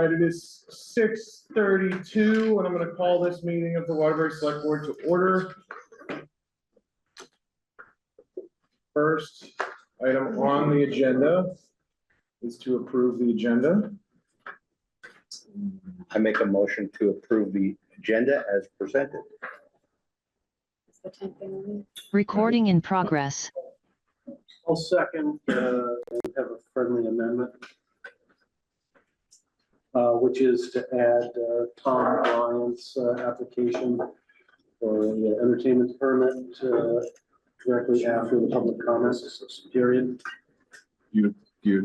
right, it is 6:32, and I'm gonna call this meeting of the Waterbury Select Board to order. First item on the agenda is to approve the agenda. I make a motion to approve the agenda as presented. Recording in progress. I'll second, we have a friendly amendment, which is to add Tom Bryant's application for the entertainment permit directly after the public comments period.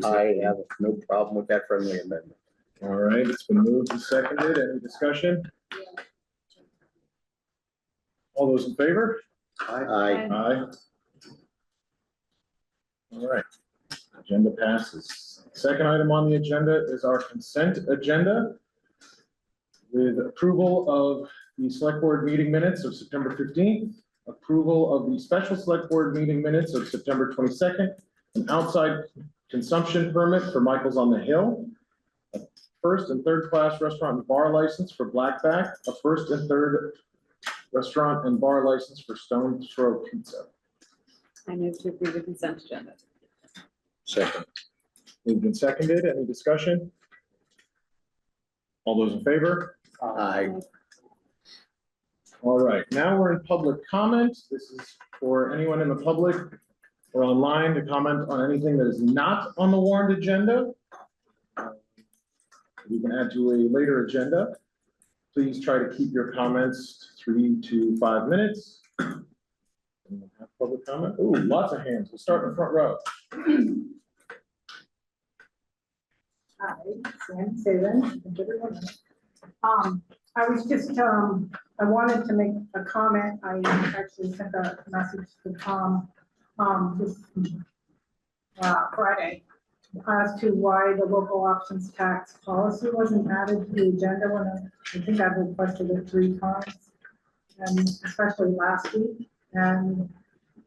I have no problem with that friendly amendment. All right, it's been moved and seconded. Any discussion? All those in favor? Aye. Aye. All right, agenda passes. Second item on the agenda is our consent agenda with approval of the select board meeting minutes of September 15th, approval of the special select board meeting minutes of September 22nd, an outside consumption permit for Michael's on the Hill, a first and third class restaurant and bar license for Blackback, a first and third restaurant and bar license for Stone Throw Pizza. I move to approve the consent agenda. Second. Moved and seconded. Any discussion? All those in favor? Aye. All right, now we're in public comment. This is for anyone in the public or online to comment on anything that is not on the warrant agenda. You can add to a later agenda. Please try to keep your comments 3 to 5 minutes. Anyone have public comment? Ooh, lots of hands. We'll start in the front row. Hi, Sam Saban. I was just, I wanted to make a comment. I actually sent a message to Tom this Friday as to why the local options tax policy wasn't added to the agenda when I think I've requested it 3 times, and especially last week. And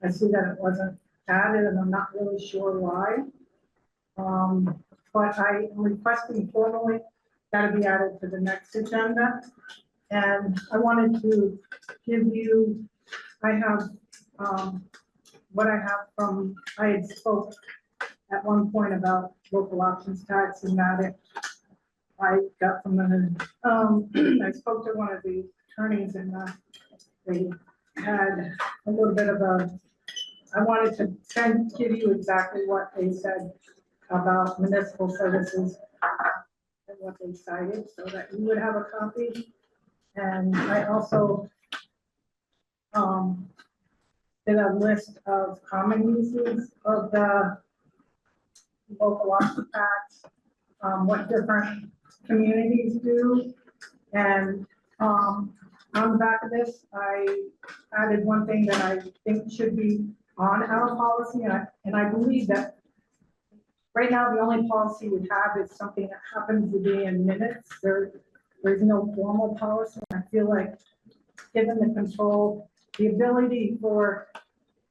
I see that it wasn't added, and I'm not really sure why. But I am requesting formally that it be added to the next agenda. And I wanted to give you, I have what I have from, I had spoke at one point about local options tax and that it, I got from them, I spoke to one of the attorneys and they had a little bit of a, I wanted to give you exactly what they said about municipal services and what they cited so that you would have a copy. And I also did a list of common uses of the local option tax, what different communities do. And on the back of this, I added one thing that I think should be on our policy. And I believe that right now, the only policy we have is something that happens to be in minutes. There's no formal policy. I feel like given the control, the ability for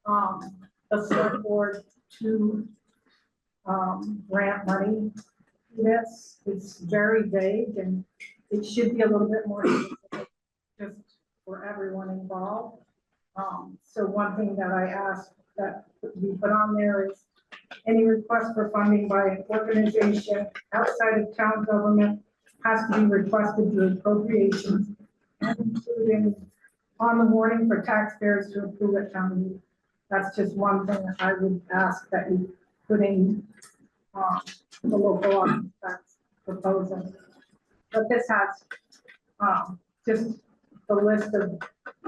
the select board to grant money to this, it's very vague and it should be a little bit more specific just for everyone involved. So one thing that I asked that we put on there is any request for funding by an organization outside of town government has to be requested through appropriations and including on the warning for taxpayers to approve at town meeting. That's just one thing that I would ask that you put in the local option tax proposal. But this has just the list of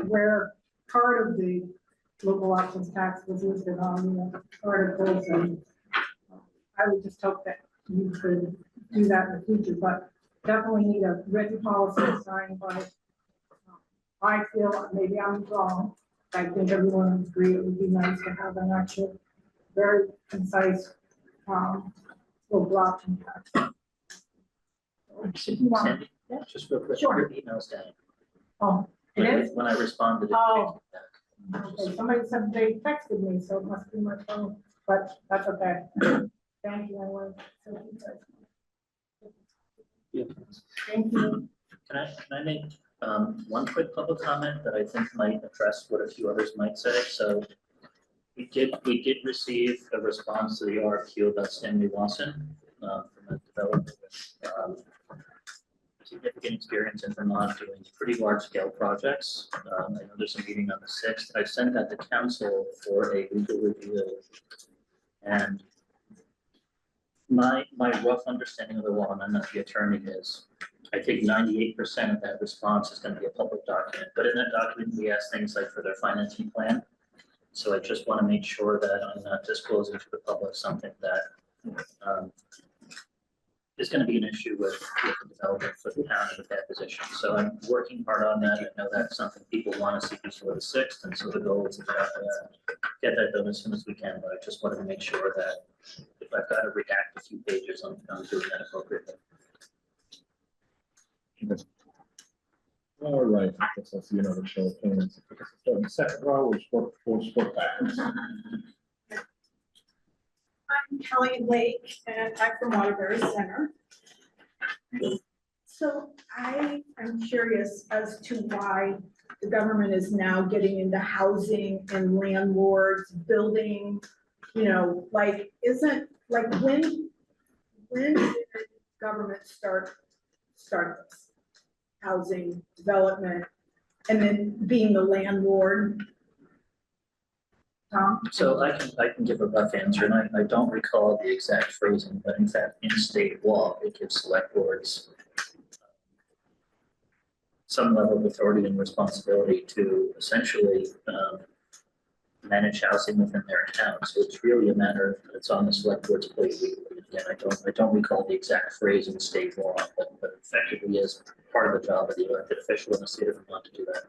where part of the local options tax was listed on the articles, and I would just hope that you could do that in the future, but definitely need a written policy signed by, I feel, maybe I'm wrong, I think everyone would agree it would be nice to have an actual very concise local option tax. If you want, yeah. Just real quick, Sure. your email's down. Oh, it is? When I responded. Oh. Okay, somebody said they texted me, so it must be my phone, but that's okay. Thank you, anyway. Thank you. Can I make one quick public comment that I think might address what a few others might say? So we did receive a response to the RFQ about Stanley Wasson from a developer with significant experience in Vermont doing pretty large scale projects. I know there's a meeting on the 6th. I sent that to council for a legal review. And my rough understanding of the law, and I'm not the attorney, is I think 98% of that response is going to be a public document, but in that document, we ask things like for their financing plan. So I just want to make sure that I'm not disclosing to the public something that is going to be an issue with the developer for the town in a bad position. So I'm working hard on that. I know that's something people want to see before the 6th, and so the goal is to get that done as soon as we can, but I just wanted to make sure that if I've got to redact a few pages, I'm doing that appropriately. All right, I guess I'll see another show of hands. So in the second row, we'll sport backwards. I'm Kelly Lake and I'm from Waterbury Center. So I am curious as to why the government is now getting into housing and landlords building, you know, like, isn't, like, when did the government start this? Housing development and then being the landlord? Tom? So I can give a rough answer, and I don't recall the exact phrasing, but in fact, in state law, it gives select boards some level of authority and responsibility to essentially manage housing within their town. So it's really a matter that's on the select board's plate. Again, I don't recall the exact phrase in state law, but effectively is part of the job of the elected official in the state of Vermont to do that.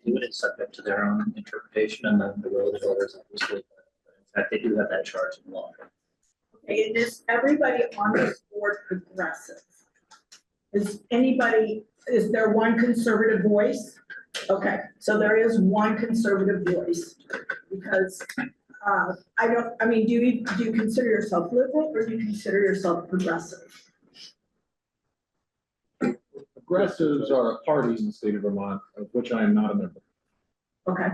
It is subject to their own interpretation and the will of the voters, obviously. But in fact, they do have that charge in law. Okay, and is everybody on this board progressive? Is there one conservative voice? Okay, so there is one conservative voice, because do you consider yourself liberal or do you consider yourself progressive? Progressives are a party in the state of Vermont, of which I am not a member. Okay,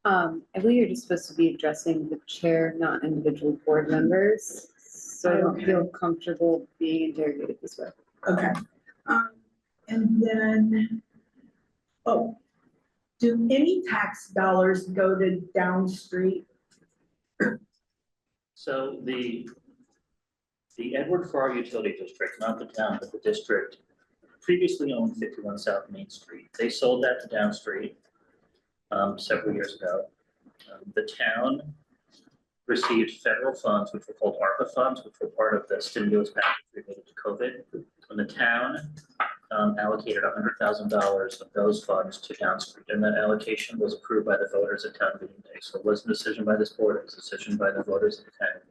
I believe you're just supposed to be addressing the chair, not individual board members. So I don't feel comfortable being interrogated this way. okay. And then, do any tax dollars go to Down Street? So the Edward Farr Utility District, not the town, but the district, previously owned 51 South Main Street. They sold that to Down Street several years ago. The town received federal funds, which were called ARPA funds, which were part of the stimulus package related to COVID. And the town allocated $100,000 of those funds to Down Street, and that allocation was approved by the voters at town meeting day. So it wasn't a decision by this board, it was a decision by the voters at the town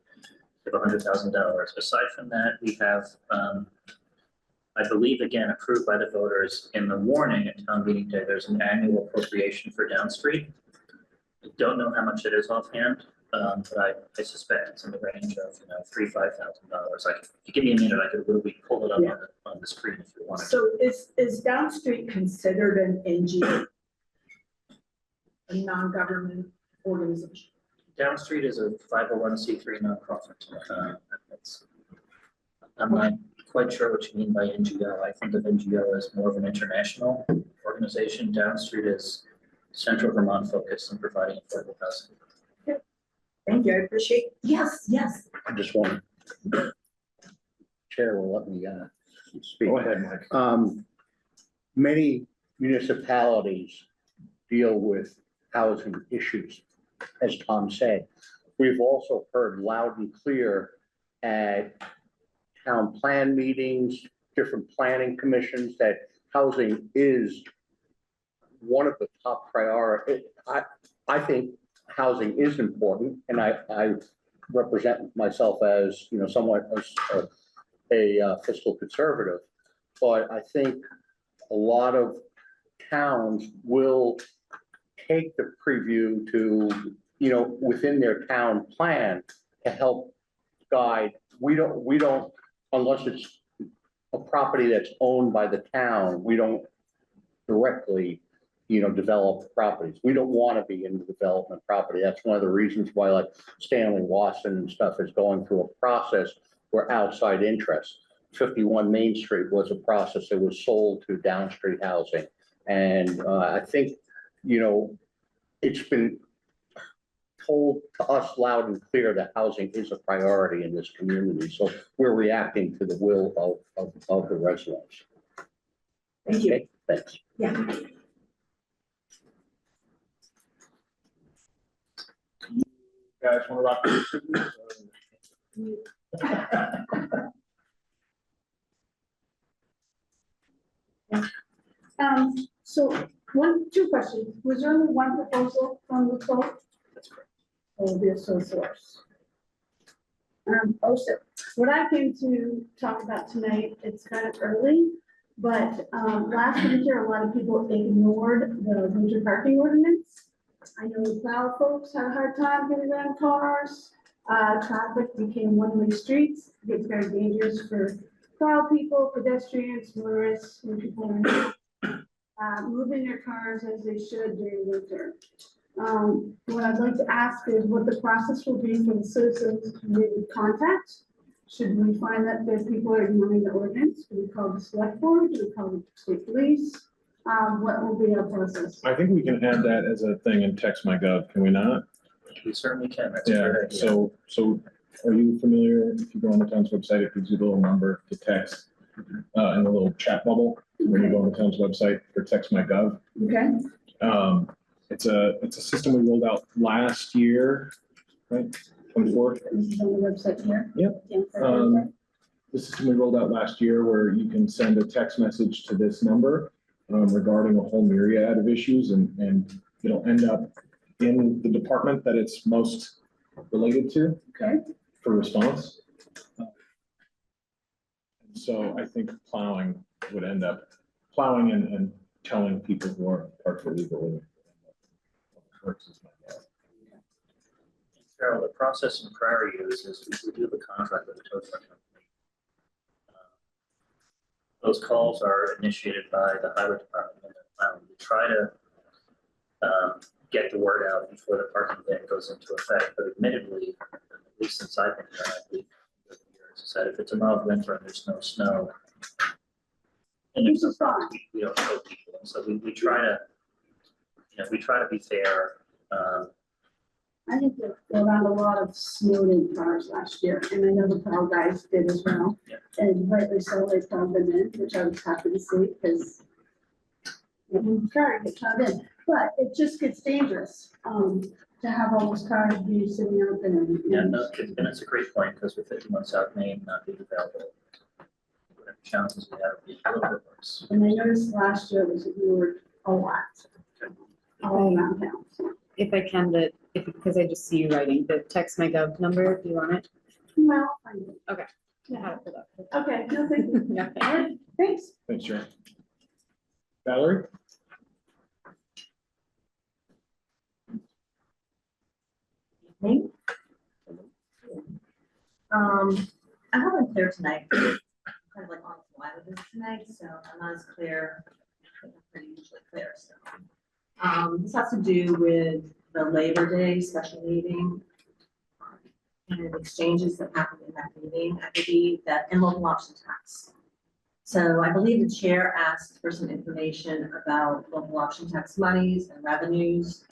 of $100,000. Aside from that, we have, I believe, again, approved by the voters in the warning at town meeting day, there's an annual appropriation for Down Street. I don't know how much it is offhand, but I suspect it's in the range of, $3,000 to $5,000. If you give me a minute, I could literally pull it up on the screen if you want. So is Down Street considered an NGO? A non-government organization? Down Street is a 501c3 nonprofit. I'm not quite sure what you mean by NGO. I think of NGO as more of an international organization. Down Street is Central Vermont focused on providing affordable housing. Thank you, I appreciate, yes. I just want, Chair will let me speak. Go ahead, Mike. Many municipalities deal with housing issues, as Tom said. We've also heard loud and clear at town plan meetings, different planning commissions, that housing is one of the top priorities. I think housing is important, and I represent myself as, somewhat as a fiscal conservative, but I think a lot of towns will take the preview to, within their town plan to help guide. We don't unless it's a property that's owned by the town, we don't directly, develop properties. We don't want to be in the development property. That's one of the reasons why like Stanley Wasson and stuff is going through a process where outside interest. 51 Main Street was a process that was sold to Down Street Housing. And I think, it's been told to us loud and clear that housing is a priority in this community. So we're reacting to the will of the residents. Thank you. Okay, thanks. Yeah. Guys want to rock the So two questions. Was there only one proposal from the quote? That's correct. Or will be a sole source? Also, what I came to talk about tonight, it's kind of early, but last winter, a lot of people ignored the winter parking ordinance. I know the plow folks had a hard time getting around cars. Traffic became one-way streets. It gets very dangerous for plow people, pedestrians, motorists, when people are moving their cars as they should during winter. What I'd like to ask is what the process will be for the citizens to maybe contact. Should we find that there's people are ignoring the ordinance? Do we call the select board? Do we call the state police? What will be our process? I think we can add that as a thing in Text My Gov, can we not? We certainly can. That's a Yeah, great idea. so are you familiar, if you go on the town's website, it gives you the little number to text in the little chat bubble when you go on the town's website for Text My Gov. Okay, It's a system we rolled out last year, right? 24. this is on the website here. Yep. Yeah, The system we rolled out last year where you can send a text message to this number regarding a whole myriad of issues and it'll end up in the department that it's most related to Okay, for response. So I think plowing would end up plowing and telling people who are partially legal. Carol, the process in prior years is we do the contract with the tow truck company. Those calls are initiated by the highway department. We try to get the word out before the parking ban goes into effect, but admittedly, at least since I've been here, I believe, is that if it's a mild winter and there's no snow, and This there's is no fine. problems, we don't show people, and so we try to, we try to be fair. I think there were around a lot of snowed in cars last year, and I know the plow guys did as well. Yeah. And rightly so, they plowed them in, which I was happy to see, because car get plowed in, but it just gets dangerous, to have all those cars be sitting out there. Yeah, no, and it's a great point, because with 51 South Main not being available, whatever challenges we have, it'd be a little bit worse. And I noticed last year was ignored a lot, all around town, so. If I can, because I just see you writing, the Text My Gov number, do you want it? Well, I know. Okay. I Yeah. have it pulled up. Okay, no, thank you. Yeah. All right, thanks. Thanks, Sharon. Valerie? I wasn't clear tonight, kind of like on the fly with this tonight, so I'm not as clear. I'm pretty usually clear, so. This has to do with the Labor Day special meeting. And exchanges that happened in that meeting, I believe that, and local option tax. So I believe the chair asked for some information about local option tax monies and revenues.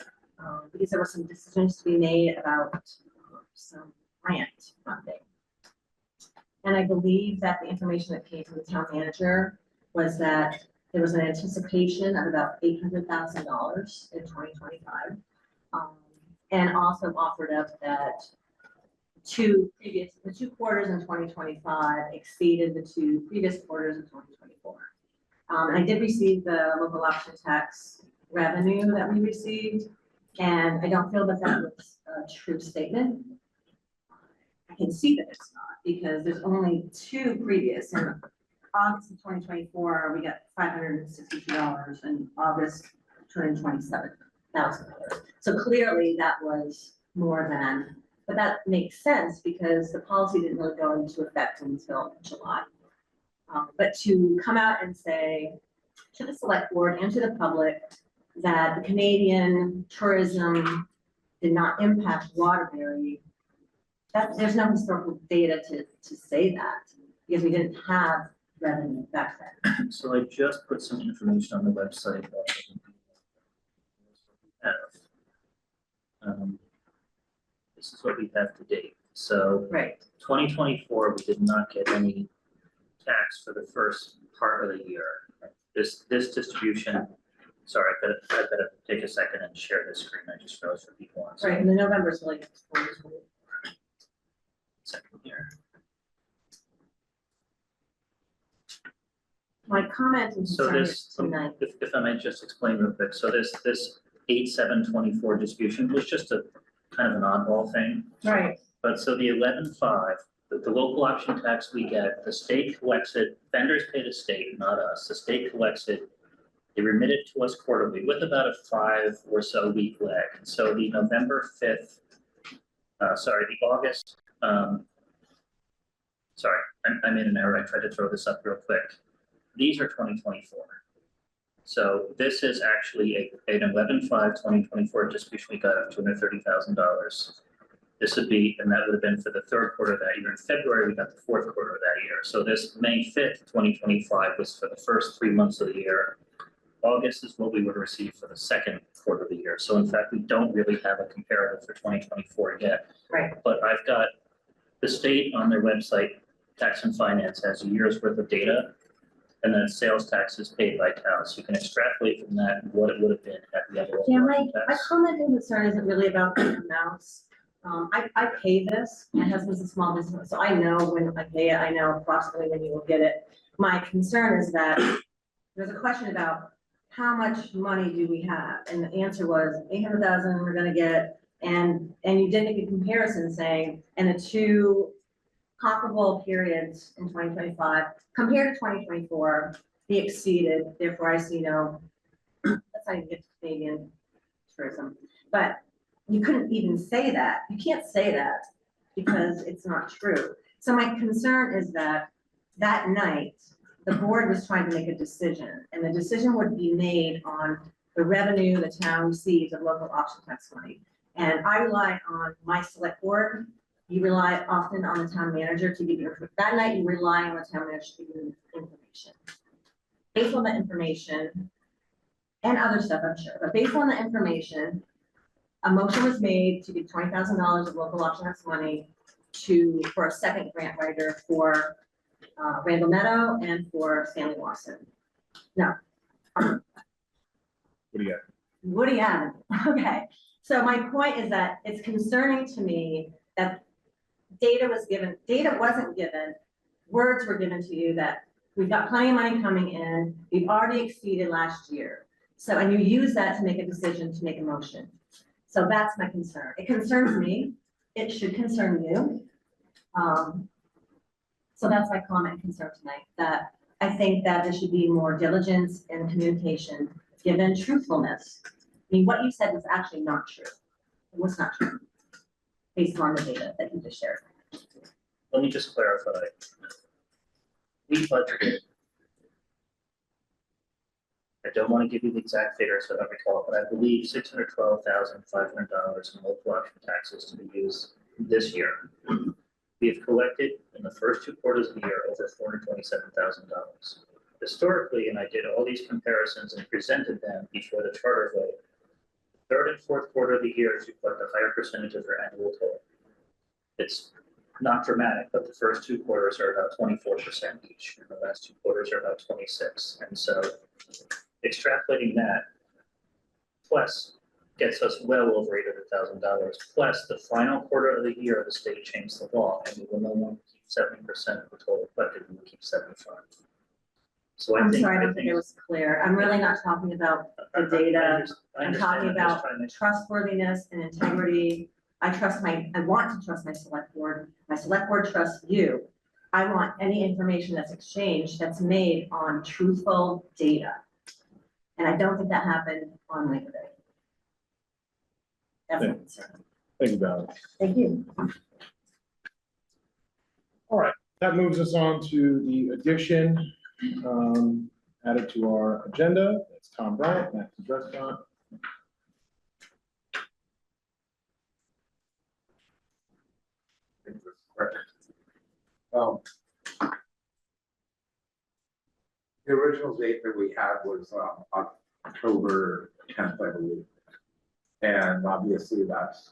Because there were some decisions to be made about some grant funding. And I believe that the information that came from the town manager was that there was an anticipation of about $800,000 in 2025. And also offered up that the two quarters in 2025 exceeded the two previous quarters in 2024. And I did receive the local option tax revenue that we received, and I don't feel that that was a true statement. I can see that it's not, because there's only two previous. In August of 2024, we got $562, and August 2027, $1,000. So clearly that was more than but that makes sense because the policy didn't really go into effect until July. But to come out and say to the select board and to the public that the Canadian tourism did not impact Waterbury, that there's no historical data to say that, because we didn't have revenue back then. So I just put some information on the website. This is what we have to date. So Right. 2024, we did not get any tax for the first part of the year. This distribution, sorry, I better take a second and share this screen. I just realized for people on. Right, and the November's really. Second here. My comment and So concern this, tonight. if I might just explain real quick, so this 8/7/24 distribution was just a kind of an oddball thing. Right. But so the 11/5, the local option tax we get, the state collects it, vendors pay the state, not us. The state collects it, they remit it to us quarterly with about a 5 or so week lag. And so the November 5th, the August, sorry, I made an error. I tried to throw this up real quick. These are 2024. So this is actually an 11/5/2024 distribution we got of $230,000. This would be, and that would have been for the third quarter of that year. In February, we got the fourth quarter of that year. So this May 5th, 2025 was for the first 3 months of the year. August is what we would receive for the second quarter of the year. So in fact, we don't really have a comparative for 2024 yet. Right. But I've got the state on their website, Tax and Finance has a year's worth of data. And then sales taxes paid by town. So you can extrapolate from that what it would have been had we had a Yeah, local my tax. comment and concern isn't really about the amounts. I pay this, my husband's a small business, so I know when I pay it, I know approximately when you will get it. My concern is that there's a question about how much money do we have? And the answer was 800,000 we're gonna get, and you did make a comparison saying, and the two comparable periods in 2025 compared to 2024, be exceeded, therefore I see no, that's how you get to Canadian tourism. But you couldn't even say that. You can't say that because it's not true. So my concern is that that night, the board was trying to make a decision, and the decision would be made on the revenue the town receives of local option tax money. And I rely on my select board. You rely often on the town manager to give you, that night you rely on the town manager to give you information. Based on the information, and other stuff I'm sure, but based on the information, a motion was made to give $20,000 of local option tax money for a second grant writer for Randall Meadow and for Stanley Watson. No. What do you got? Woody Allen, okay. So my point is that it's concerning to me that data wasn't given, words were given to you that we've got plenty of money coming in, we've already exceeded last year. So, and you use that to make a decision, to make a motion. So that's my concern. It concerns me. It should concern you. So that's my comment and concern tonight, that I think that there should be more diligence in communication, given truthfulness. I mean, what you said was actually not true. It was not true, based on the data that you just shared. Let me just clarify. We budgeted. I don't want to give you the exact figures, so I don't recall, but I believe $612,500 in local option taxes to be used this year. We have collected in the first 2 quarters of the year over $427,000. Historically, and I did all these comparisons and presented them before the charter vote, third and fourth quarter of the year to collect a higher percentage of their annual total. It's not dramatic, but the first 2 quarters are about 24% each, and the last 2 quarters are about 26. And so extrapolating that, plus gets us well over $800,000, plus the final quarter of the year, the state changed the law, and we will no longer keep 70% of the total collected, we will keep 75%. So I'm sorry, I don't think it was clear. I'm really not talking about the data. I'm talking about trustworthiness and integrity. I want to trust my select board. My select board trusts you. I want any information that's exchanged that's made on truthful data. And I don't think that happened on Labor Day. That's my concern. Thank you, Val. Thank you. All right, that moves us on to the addition added to our agenda. That's Tom Bryant, Max's Restaurant. The original date that we had was October 10th, I believe. And obviously that's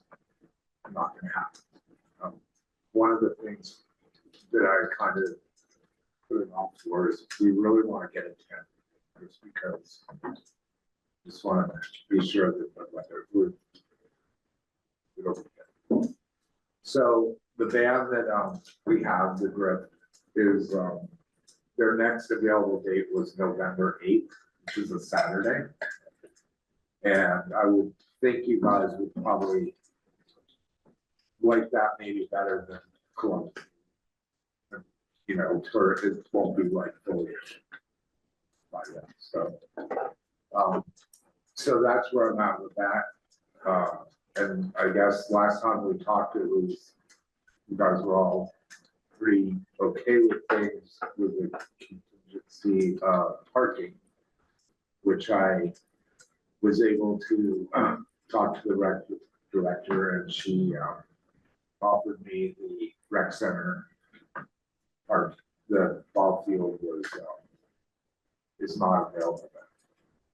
not gonna happen. One of the things that I kind of put it on for is we really want to get it 10, just because just want to be sure that we're. So the band that we have, the Grip, is their next available date was November 8th, which is a Saturday. And I would think you guys would probably like that maybe better than Columbus. You know, for it won't be like fully. So, so that's where I'm at with that. And I guess last time we talked, it was, you guys were all pretty okay with things with the contingency parking, which I was able to talk to the rec director, and she offered me the rec center park. The ball field was is not available,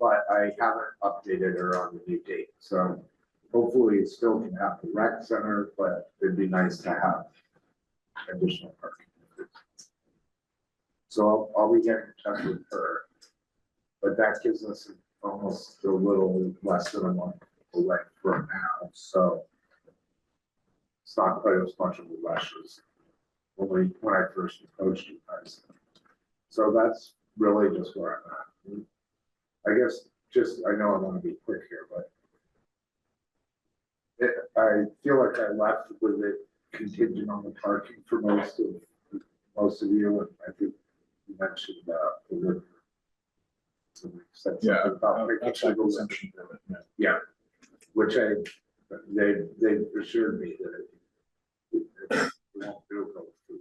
but I haven't updated her on the new date. So hopefully it still can have the rec center, but it'd be nice to have additional parking. So I'll be getting in touch with her, but that gives us almost a little less than a month away from now. So it's not quite as much of a rush as when I first approached you guys. So that's really just where I'm at. I guess I know I want to be quick here, but I feel like I left with it contingent on the parking for most of you, and I think you mentioned the river. So we said Yeah, something about making that's sure like the consumption permit. yeah, which they assured me that it won't do go through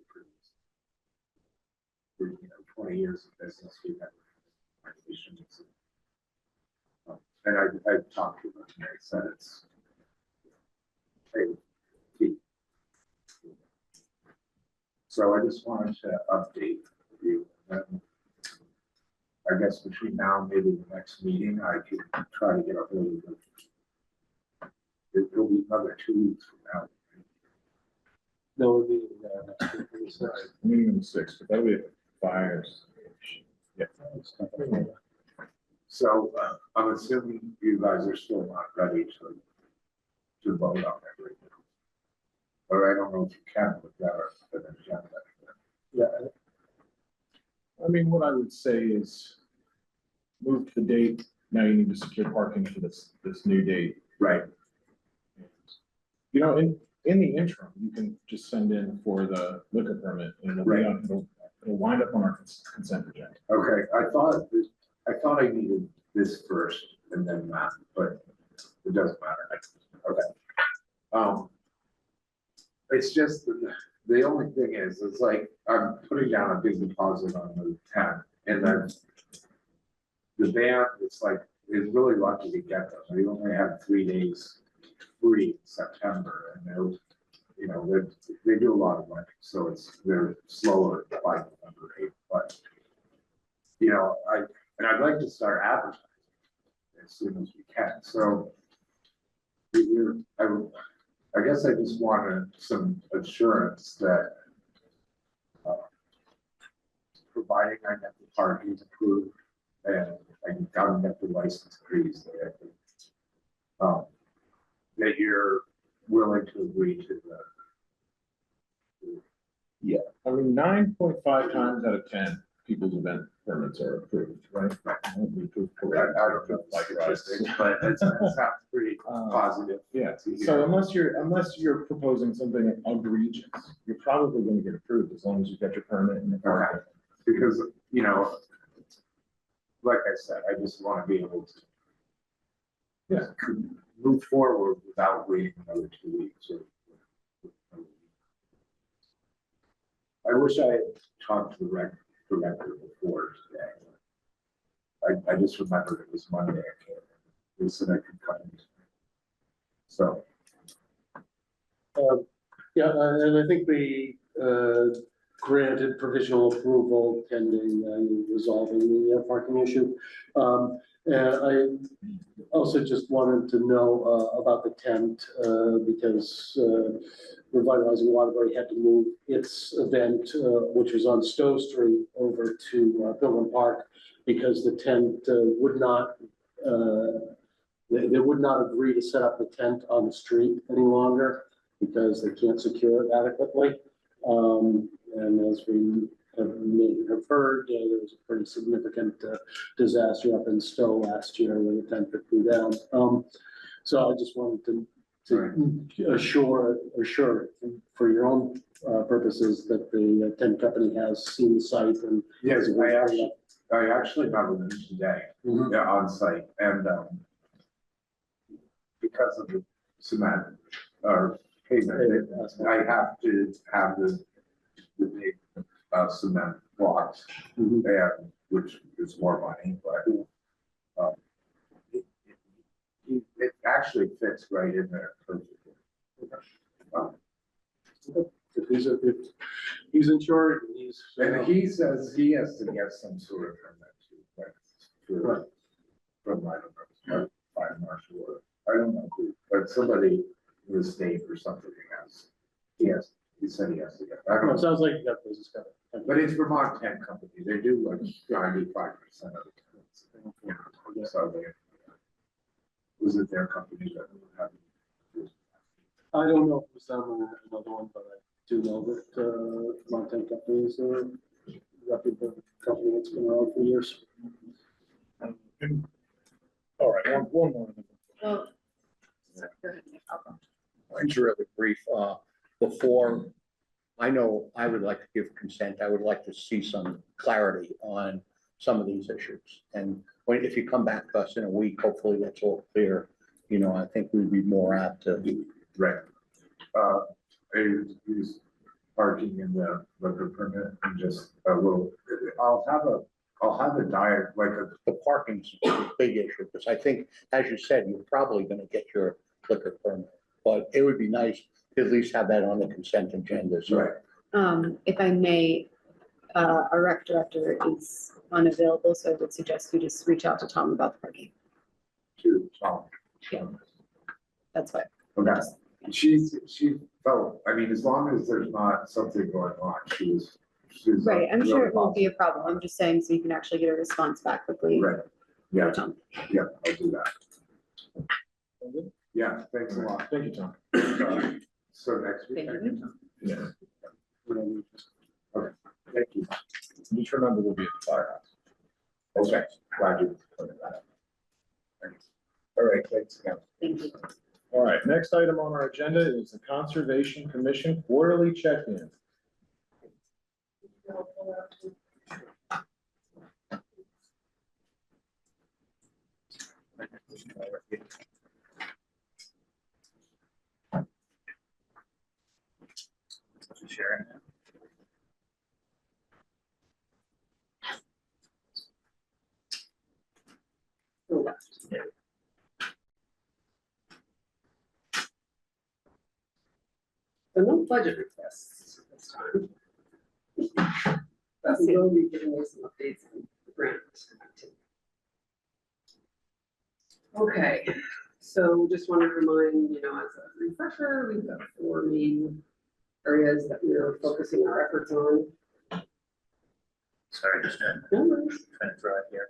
for 20 years of business we've had regulations. And I talked to them and they said it's so I just wanted to update you. And I guess between now and maybe the next meeting, I could try to get a hold of it. It'll be another 2 weeks from now. No, it'll be next week, Meeting on the 6th, but that'll be at fires. Yeah. So I'm assuming you guys are still not ready to vote on everything. Or I don't know if you can with that or an agenda. Yeah, I mean, what I would say is move the date. Now you need to secure parking for this new date. Right. You know, in the interim, you can just send in for the liquor permit and it'll be on, it'll wind up on our consent agenda. Okay, I thought I needed this first and then that, but it doesn't matter. Okay. It's just the only thing is, it's like I'm putting down a big deposit on the 10, and then the band, it's like, is really lucky to get them. We only have 3 days free in September, and they're, you know, they do a lot of money, so they're slower by November 8th, but you know, I'd like to start advertising as soon as we can. So I guess I just wanted some assurance that providing I get the parking approved and I can get the license fees that you're willing to agree to the. Yeah, I mean, 9.5 times out of 10, people's event permits are approved, right? I don't know the statistics, but it sounds pretty positive. Yeah, to so hear. unless you're proposing something egregious, you're probably going to get approved as long as you've got your permit and the parking. Because, you know, like I said, I just want to be able to. Yeah. move forward without waiting another 2 weeks or. I wish I had talked to the director before today. I just remembered it was Monday. They said I could come in. So, Yeah, and I think we granted provisional approval pending resolving the parking issue. And I also just wanted to know about the tent because Revitalizing Waterbury had to move its event, which was on Stowe Street, over to Pilgrim Park because the tent would not, they would not agree to set up the tent on the street any longer because they can't secure it adequately. And as we have heard, there was a pretty significant disaster up in Stowe last year where the tent flew down. So I just wanted to assure for your own purposes that the tent company has seen the site and. yes, I actually met with them today, yeah, on site, and because of the cement or pavement, I have to have the big cement blocks, and which is more money, but it actually fits right in there perfectly. If he's insured, he's. And he says he has to get some sort of permit too, like, from, I don't know, fire marshal or, I don't know who, but somebody in the state or something has. He said he has to get. I don't know. It sounds like you got business covered. But it's Vermont Tent Company, they do like 95% of the tents. So they, was it their company that had? I don't know if it was them or another one, but I do know that Vermont Tent Company is a reputable company that's been around for years. All right, one more. Well, go ahead, Nick, I'll go. Mine's really brief. Before, I know I would like to give consent. I would like to see some clarity on some of these issues. And if you come back to us in a week, hopefully that's all clear. You know, I think we'd be more apt to. Right. Use parking in the liquor permit and just a little, I'll have a diet, like The parking's a big issue, because I think, as you said, you're probably gonna get your liquor permit. But it would be nice to at least have that on the consent agenda, so. Right. If I may, our rec director is unavailable, so I would suggest you just reach out to Tom about the parking. To Tom. Yeah. That's fine. Okay. She felt, I mean, as long as there's not something going on, she's. Right, I'm sure really it won't be a positive. problem. I'm just saying so you can actually get a response back quickly. Right, yeah, Tom. yeah, I'll do that. Yeah, thanks a lot. Thank you, Tom. So next week. Thank you. Yeah, Okay, thank you. just remember we'll be at the firehouse. Okay, glad you pointed that out. Thanks. All right, thanks again. Thank you. All right, next item on our agenda is the Conservation Commission quarterly check-in. Sharon. There are no budget requests this time. But we will be giving you some updates on the grant activity. Okay, so just want to remind, as a refresher, we've got 4 main areas that we are focusing our efforts on. Sorry, just trying No worries. to throw it here.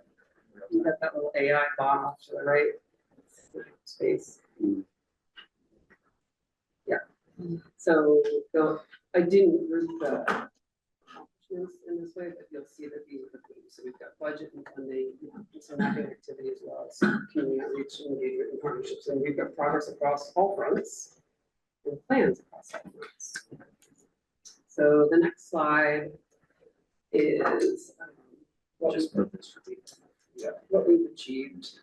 You got that little AI bot off to the right. Space. Yeah. So I didn't group the accomplishments in this way, but you'll see that these are the themes. So we've got budget and funding, some mapping activity as well as community outreach, engagement, and partnerships. And we've got progress across all fronts and plans across all fronts. So the next slide is Just move this for people. what we've achieved.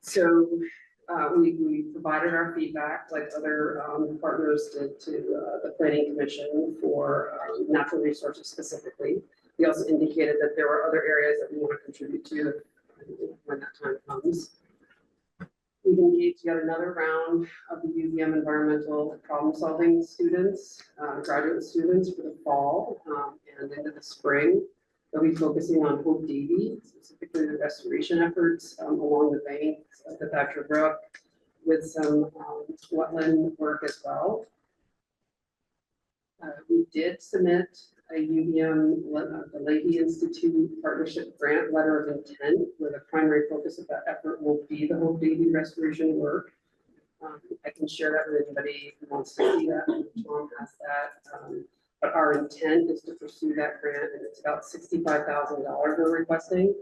So we provided our feedback like other partners did to the planning commission for natural resources specifically. We also indicated that there were other areas that we want to contribute to when that time comes. We've engaged yet another round of the UVM environmental problem solving students, graduate students for the fall and into the spring. They'll be focusing on Hope Davy, specifically the restoration efforts along the banks of the Thatcher Brook with some wetland work as well. We did submit a UVM, the Leahy Institute Partnership Grant Letter of Intent, where the primary focus of that effort will be the Hope Davy restoration work. I can share that with anybody who wants to see that. Tom has that. But our intent is to pursue that grant, and it's about $65,000 we're requesting.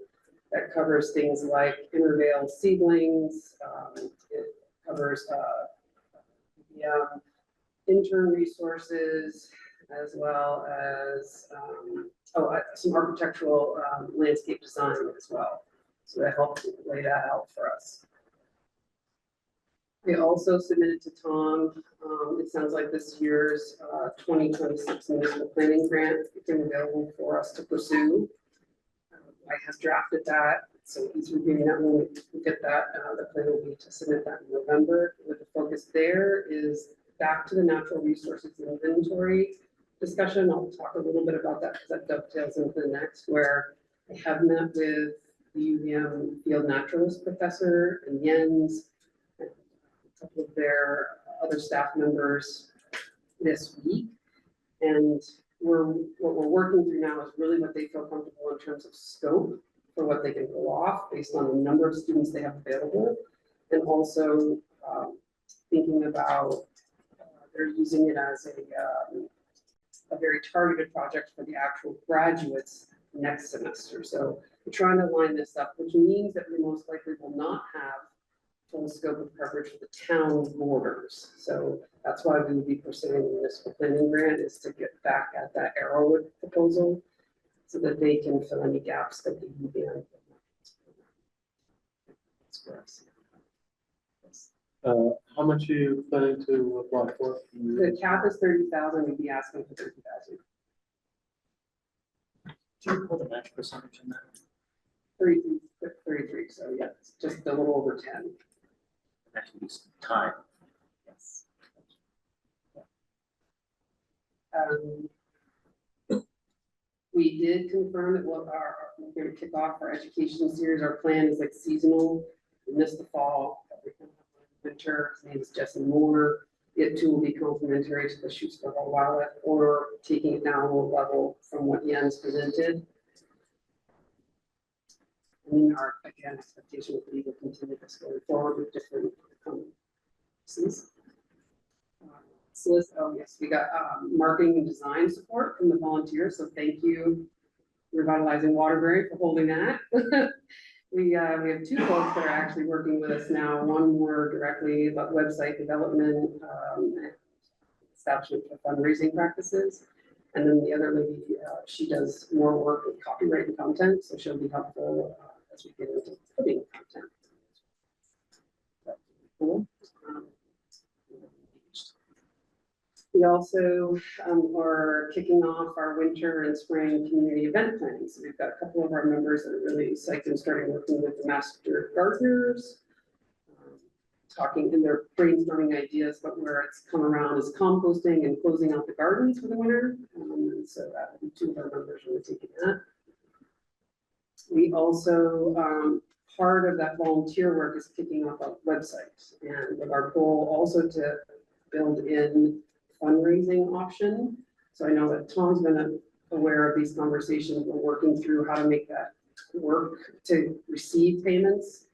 That covers things like intervale seedlings. It covers intern resources, as well as some architectural landscape design as well. So that helps lay that out for us. We also submitted to Tom, it sounds like this year's 2026 municipal planning grant became available for us to pursue. I have drafted that, so he's reviewing that when we get that. The plan will be to submit that in November. With the focus there is back to the natural resources inventory discussion. I'll talk a little bit about that because that dovetails into the next, where I have met with the UVM field naturalist professor and Jens, and a couple of their other staff members this week. And what we're working through now is really what they feel comfortable in terms of scope for what they can go off based on the number of students they have available, and also thinking about they're using it as a very targeted project for the actual graduates next semester. So we're trying to line this up, which means that we most likely will not have full scope of coverage for the town borders. So that's why we would be pursuing the municipal planning grant, is to get back at that Arrowwood proposal so that they can fill any gaps that the UVM. How much are you planning to apply for? The cap is 30,000, we'd be asking for 30,000. Do you recall the match percentage in that? 33, so yeah, it's just a little over 10. That can be some time. Yes. We did confirm that we're going to kick off our education series. Our plan is like seasonal. We missed the fall, but we can have winter. His name is Jesse Moore. It too will be complementary to the Shoots for Wildlife, or taking it down a level from what Jens presented. And our, again, expectation would be to continue this going forward with different pieces. Oh yes, we got marketing and design support from the volunteers, so thank you, Revitalizing Waterbury, for holding that. We have two folks that are actually working with us now. One more directly about website development, establishment for fundraising practices, and then the other lady, she does more work with copyright and content, so she'll be helpful as we get into putting content. Cool. We also are kicking off our winter and spring community event planning. So we've got a couple of our members that are really psyched and starting working with the master gardeners, talking, and they're brainstorming ideas, but where it's come around is composting and closing out the gardens for the winter. And so that will be two of our members really taking that. We also, part of that volunteer work is kicking off a website, and with our goal also to build in fundraising option. So I know that Tom's been aware of these conversations. We're working through how to make that work to receive payments,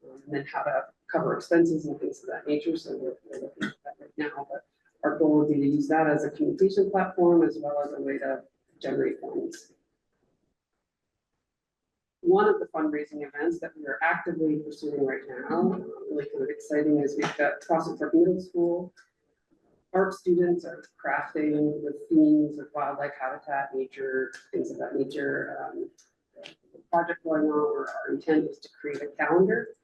and then how to cover expenses and things of that nature. So we're looking at that right now, but our goal would be to use that as a communication platform as well as a way to generate funds. One of the fundraising events that we are actively pursuing right now, really kind of exciting, is we've got Prospect Park Middle School. Art students are crafting with themes of wildlife habitat, nature, things of that nature. The project going on, where our intent is to create a calendar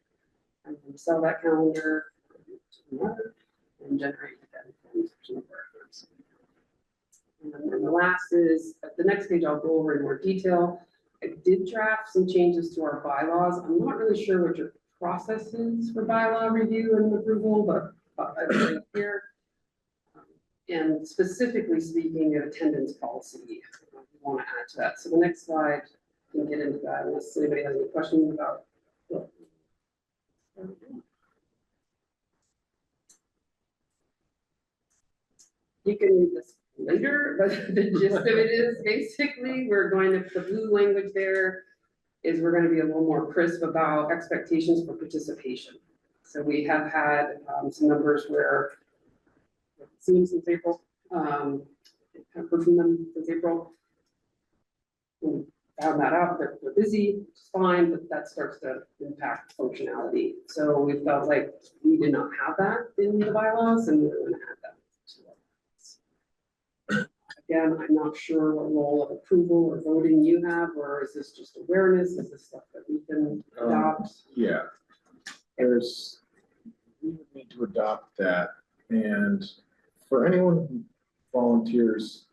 and then sell that calendar to another and generate that information of records. And then the last is, at the next page, I'll go over in more detail. I did draft some changes to our bylaws. I'm not really sure what your process is for bylaw review and approval, but I put it here. And specifically speaking, of attendance policy, we want to add to that. So the next slide can get into that unless anybody has any questions about. You can read this later, but the gist of it is basically we're going to, the blue language there is we're going to be a little more crisp about expectations for participation. So we have had some numbers where seen since April, have heard from them since April. We found that out, they're busy, it's fine, but that starts to impact functionality. So we felt like we did not have that in the bylaws and we're going to add that. Again, I'm not sure what role of approval or voting you have, or is this just awareness? Is this stuff that we can adopt? Yeah. We would need to adopt that, and for anyone who volunteers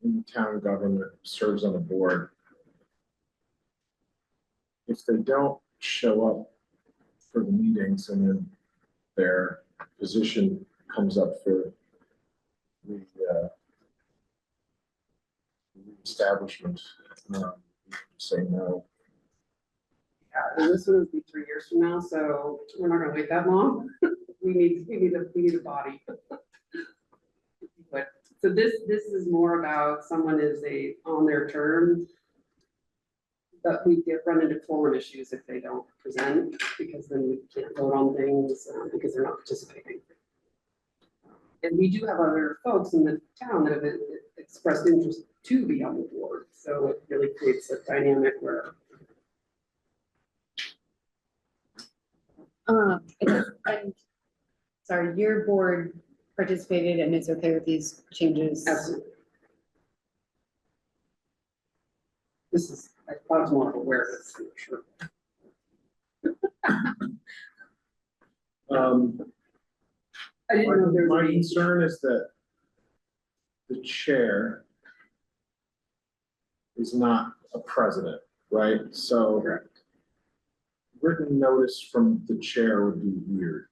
in town government, serves on the board, if they don't show up for the meetings and then their position comes up for the establishment, say no. And this one will be 3 years from now, so we're not gonna wait that long. We need a body. But, so this is more about someone is on their term, but we run into quorum issues if they don't present, because then we can't vote on things, because they're not participating. And we do have other folks in the town that have expressed interest to be on the board, so it really creates a dynamic where. And, sorry, your board participated and is okay with these changes? Absolutely. This is, I thought it was more of awareness, for sure. I didn't know there My was any. concern is that the chair is not a president, right? So written notice from the chair would be weird.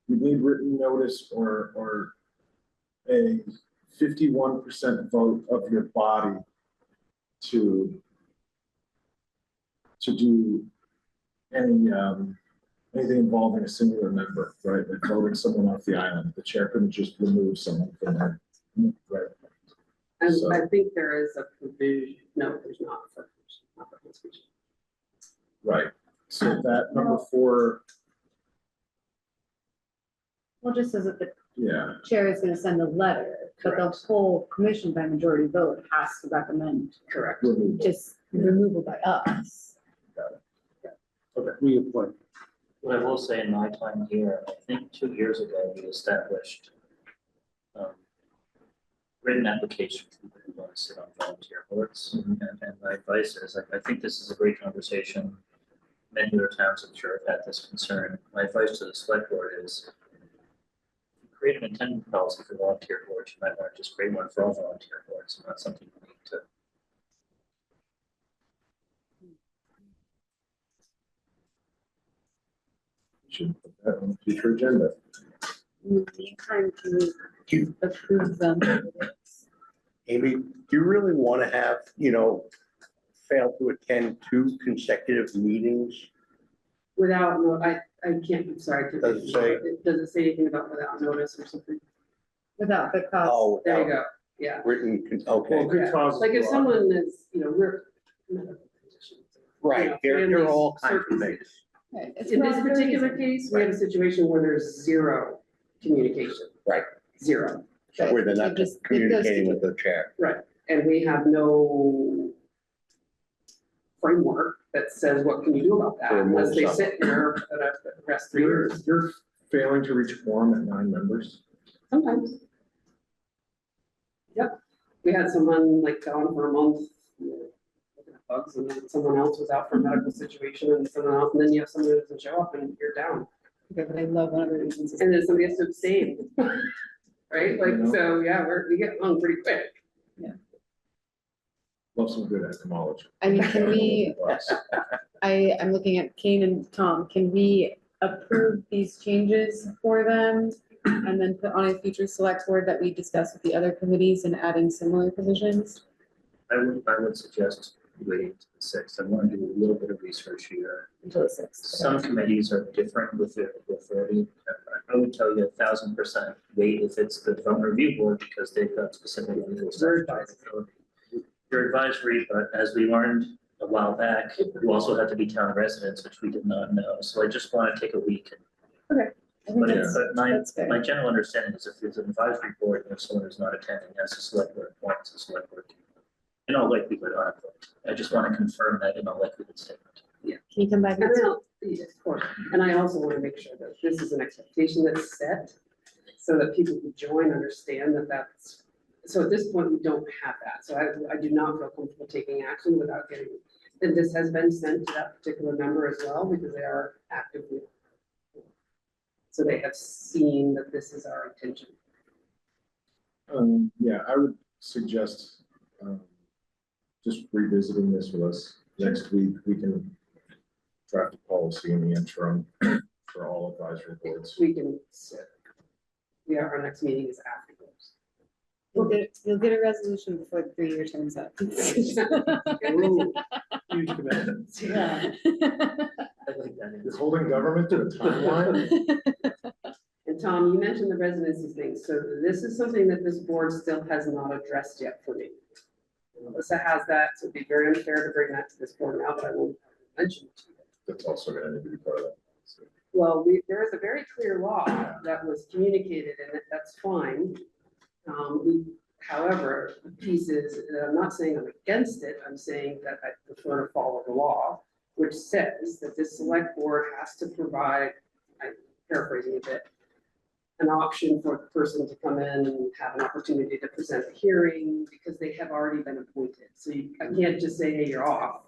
You need written notice or a 51% vote of your body to do any anything involving a singular member, right? Like voting someone off the island. The chair couldn't just remove someone from there, right? And So- I think there is a provision, no, there's not. Not for constitution. Right. So that number 4, Well, just says that the yeah, chair is gonna send a letter, but the Correct. whole commission by majority vote has to recommend Correct. removal. just removal by us. Okay. Reappoint. What I will say in my time here, I think 2 years ago, we established written application for people who want to sit on volunteer boards. And my advice is, I think this is a great conversation. Many other towns, I'm sure, have had this concern. My advice to the select board is create an attendance policy for volunteer boards. You might want to just create one for all volunteer boards, not something you need to. Should put that on the future agenda. In the meantime, can we approve them? Amy, do you really want to have, fail to attend 2 consecutive meetings? Without, no, I can't, I'm sorry. Does it say? Does it say anything about without notice or something? Without the cost. Oh, There you without go, yeah. written, Well, okay, good cause. Like if someone is, we're. right, you're all kinds of things. Right, it's In this not very particular easy. case, we have a situation where there's 0 communication. Right. 0. Right, Where they're not it just- it goes communicating to- with the chair. And we have no framework that says, what can you do about that? To remove Unless they someone. sit there for the rest 3 You're, years. you're failing to reach quorum at 9 members. Sometimes. Yep, we had someone like gone for a month. bugs, and then someone else was out for a medical situation, and someone else, and then you have someone who doesn't show up, and you're down. Okay, but I love one of the reasons. is- And then somebody has to abstain. Right, like, You know? so, yeah, we get hung pretty quick. Love some good etymology. I mean, can we, I'm looking at Kane and Tom, can we approve these changes for them? And then put on a future select board that we discuss with the other committees and adding similar provisions? I would suggest waiting to the sixth. I want to do a little bit of research here. Until the sixth. Some committees are different with their authority. I would tell you 1,000% wait if it's the zone review board because they've got specific legal statutory authority. Your advisory, but as we learned a while back, you also have to be town residents, which we did not know. So I just want to take a week. I think But that's, my fair. my general understanding is if there's an advisory board and if someone is not attending, as a select board appoints a select board. In all likelihood, I just want to confirm that in all likelihood statement. Can you come back? And then, yes, of course, and I also want to make sure that this is an expectation that's set, so that people who join understand that that's, so at this point, we don't have that, so I do not feel comfortable taking action without getting, and this has been sent to that particular member as well, because they are actively. So they have seen that this is our intention. Yeah, I would suggest, just revisiting this with us next week. We can draft a policy in the interim for all advisory boards. We can sit. Yeah, our next meeting is afterwards. You'll get a resolution before the 3-year term's up. Ooh, huge commitment. Yeah. I like that. You're holding government to a timeline? And Tom, you mentioned the residency thing, so this is something that this board still has not addressed yet for me. Melissa has that, so it'd be very unfair to bring that to this board now, but I will mention it to you. That's also gonna need to be part of that. So, Well, there is a very clear law that was communicated, and that's fine. However, the piece is, and I'm not saying I'm against it, I'm saying that I prefer to follow the law, which says that this select board has to provide, I'm paraphrasing a bit, an option for the person to come in and have an opportunity to present a hearing, because they have already been appointed. So you can't just say, hey, you're off,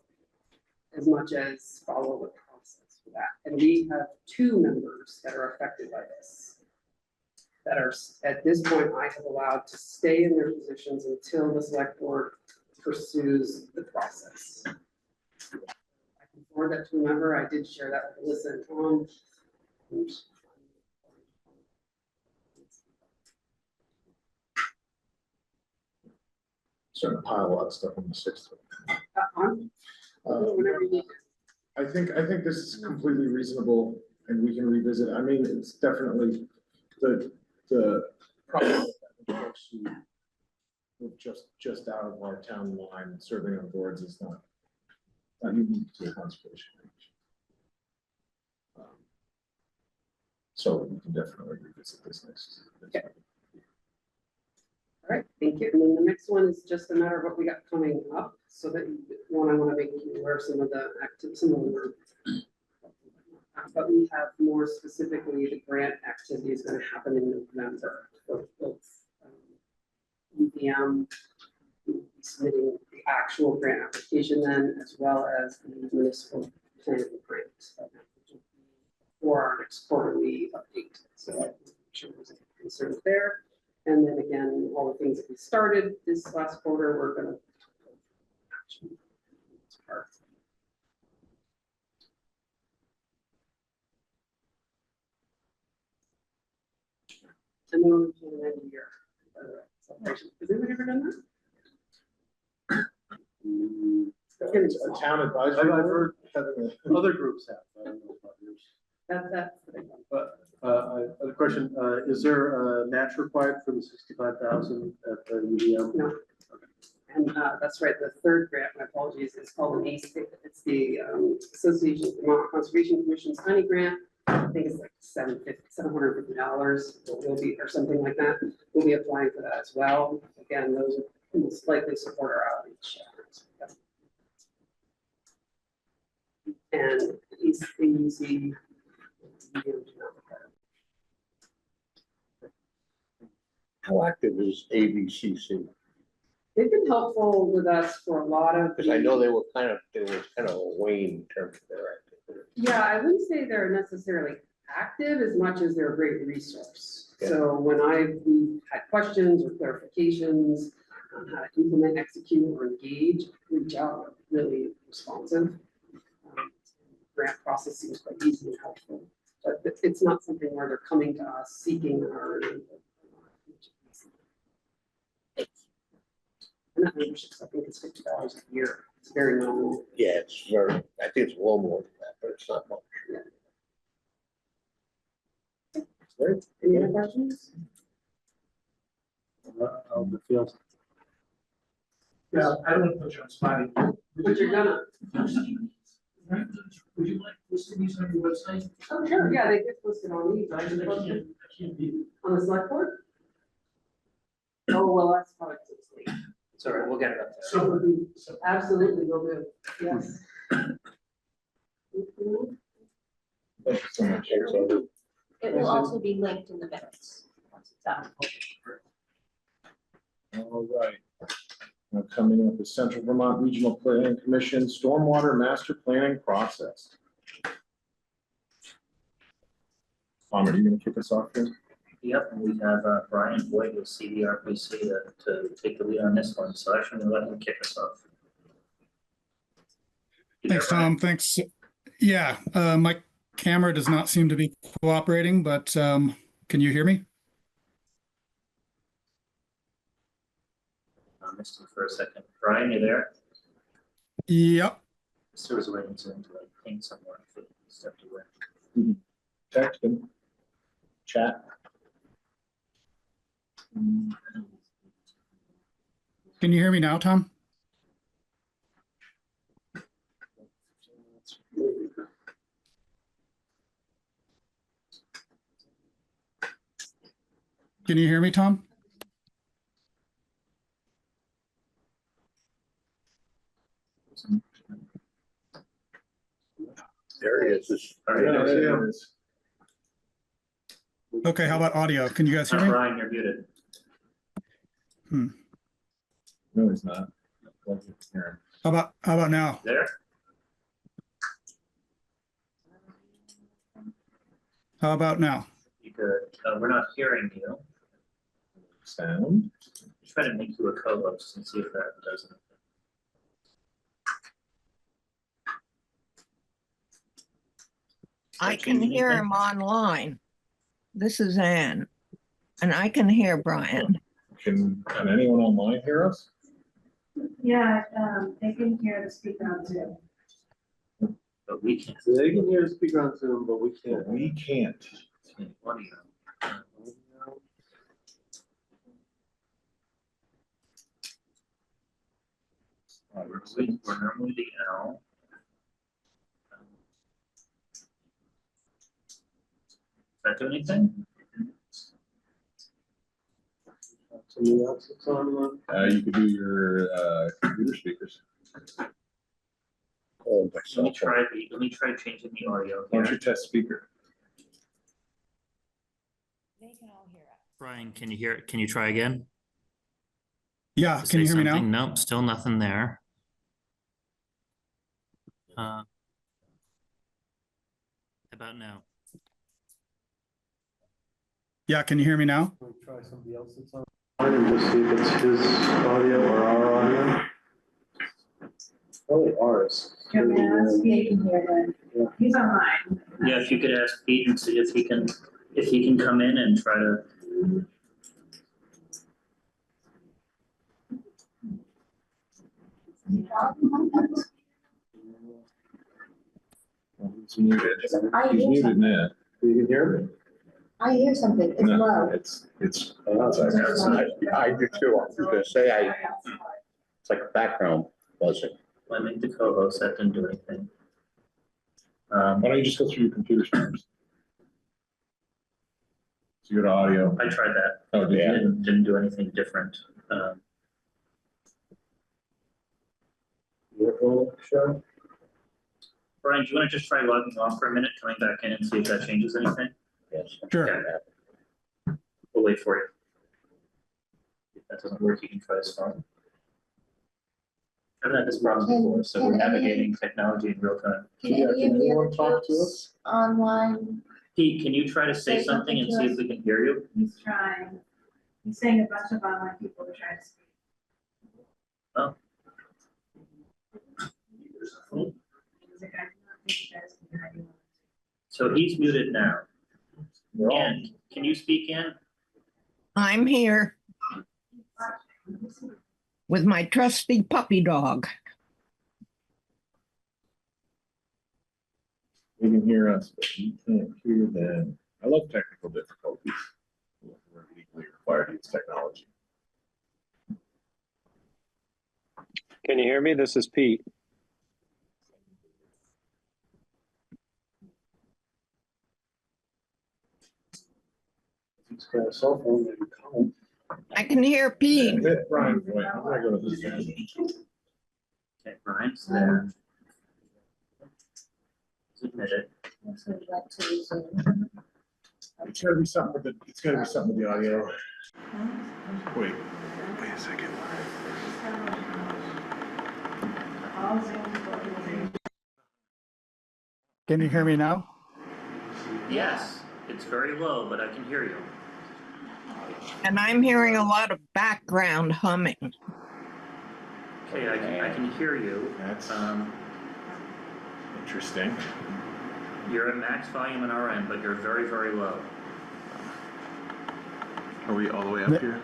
as much as follow the process for that. And we have 2 members that are affected by this, that are, at this point, I have allowed to stay in their positions until the select board pursues the process. I can forward that to a member. I did share that with Melissa and Tom. Starting to pile a lot of stuff on the 6th. Whenever you need. I think this is completely reasonable and we can revisit. I mean, it's definitely the problem with that with folks who live just out of our town line serving on boards is not unique to the conservation. So we can definitely revisit this next. Okay. All right, thank you. And then the next one is just a matter of what we got coming up, so that one, I want to make you aware of some of the some of them. But we have more specifically, the grant activity is going to happen in November for both UVM submitting the actual grant application then, as well as the municipal planning grant for our next quarterly update. So I'm sure there's any concerns there. And then again, all the things that we started this last quarter, we're going to action. And then we're doing an end of year celebration. Has anyone ever done that? A town advisory I've board? heard having other groups have, I don't know about yours. That's the big one. But, I have a question, is there a match required for the 65,000 at the UVM? No. And that's right, the third grant, my apologies, is called an ACE. It's the Association of Vermont Conservation Commission's honey grant. I think it's like $750 will be, or something like that. We'll be applying for that as well. Again, those will most likely support our outreach efforts. And easy. How active is ABCC? They've been helpful with us for a lot of. Because I know they was kind of a wane in terms of their activity. Yeah, I wouldn't say they're necessarily active as much as they're a great resource. So when we had questions or clarifications on how to implement, execute, or engage, reach out, really responsive. Grant process seems quite easy and helpful, but it's not something where they're coming to us seeking our input. And that membership's, I think it's $50 a year. It's very nominal. Yeah, it's very, I think it's a little more than that, but it's not much. Great. Any other questions? How it feels. Yeah, I don't want to put you on spot. But you're gonna. Would you like to list these on your website? Oh, sure, yeah, they get posted on these. I can't be. On the select board? Oh, well, that's probably too late. It's all right, we'll get it up there. So, Absolutely, will do, yes. Thank you so much. It will also be linked in the minutes. Once it's done. All right. Now coming up with Central Vermont Regional Planning Commission Stormwater Master Planning Process. Tom, are you gonna kick us off here? Yep, and we have Brian Boyd with CDRPC to take the lead on this one, so actually we'll let him kick us off. You there, Thanks, Brian? Tom. Thanks. Yeah, my camera does not seem to be cooperating, but can you hear me? I missed him for a second. Brian, you there? Yep. There was waiting to like paint somewhere. I think he stepped away. Text him. Chat. Can you hear me now, Tom? Can you hear me, Tom? There he is. All right, Yeah, there it is. Okay, how about audio? Can you guys hear me? Brian, you're muted. No, he's not. Like you can hear How about now? There? How about now? You good? We're not hearing you. him. Sound. Try to make you a co-host and see if that does it. I can hear him online. This is Ann, and I can hear Brian. Can anyone online hear us? Yeah, they can hear the speaker on Zoom. But we can't. So they can hear the speaker on Zoom, but we can't. We can't. Audio. We're normally the L. Does that do anything? Somebody else that's on. You could do your computer speakers. Oh, Let me try changing the audio Why don't here. you test speaker? They can all hear us. Brian, can you hear, can you try again? Yeah, To can you say hear me now? something? Nope, still nothing there. How about now? Yeah, can you hear me now? We'll try somebody else that's on. And just see if it's his audio or our audio. Probably ours. They can hear that. He's online. Yeah, if you could ask Pete and see if he can come in and try to. He's muted. I He's hear muted something. now. You can hear me? I hear something, it's No, low. it's. I do too. I was gonna say, it's like background buzzing. I make the co-host, that didn't do anything. Why don't you just go through your computer speakers? So you go to audio. I tried that. Oh, did Yeah. you? Didn't do anything different. Show. Brian, do you want to just try logging off for a minute, coming back in and see if that changes anything? Yes. Sure. We'll wait for you. If that doesn't work, you can try this phone. I've had this problem before, so we're navigating technology in real time. Yeah, can anyone talk to us? Online, Pete, can you try to say something and see if we can hear you? he's trying, he's saying a bunch of online people are trying to speak. Oh. He's like, I don't think you guys can hear anyone. So he's muted now. Ann, can you speak in? I'm here with my trusty puppy dog. You can hear us, but you can't hear them. I love technical difficulties. We're legally required to use technology. Can you hear me? This is Pete. He's got a cell phone, maybe call him. I can hear Pete. Brian, wait, I'm gonna go to this end. Okay, Brian's there. Submit it. It's gotta be something with the audio. Wait a second. Can you hear me now? Yes, it's very low, but I can hear you. And I'm hearing a lot of background humming. Okay, I can hear you. That's interesting. You're at max volume on our end, but you're very, very low. Are we all the way up here?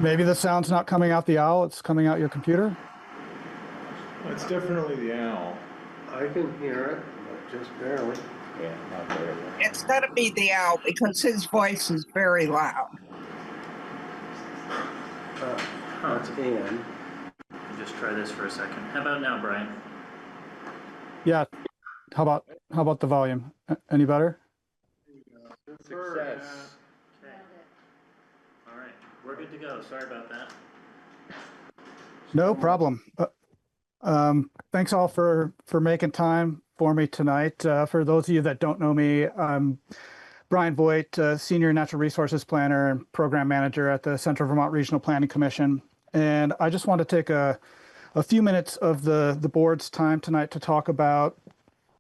Maybe the sound's not coming out the owl, it's coming out your computer? It's definitely the owl. I can hear it, but just barely. Yeah, not very well. It's got to be the owl because his voice is very loud. That's Ann. Just try this for a second. How about now, Brian? Yeah. How about the volume? Any better? Success. Okay. All right, we're good to go. Sorry about that. No problem. Thanks all for making time for me tonight. For those of you that don't know me, I'm Brian Voigt, Senior Natural Resources Planner and Program Manager at the Central Vermont Regional Planning Commission. And I just want to take a few minutes of the board's time tonight to talk about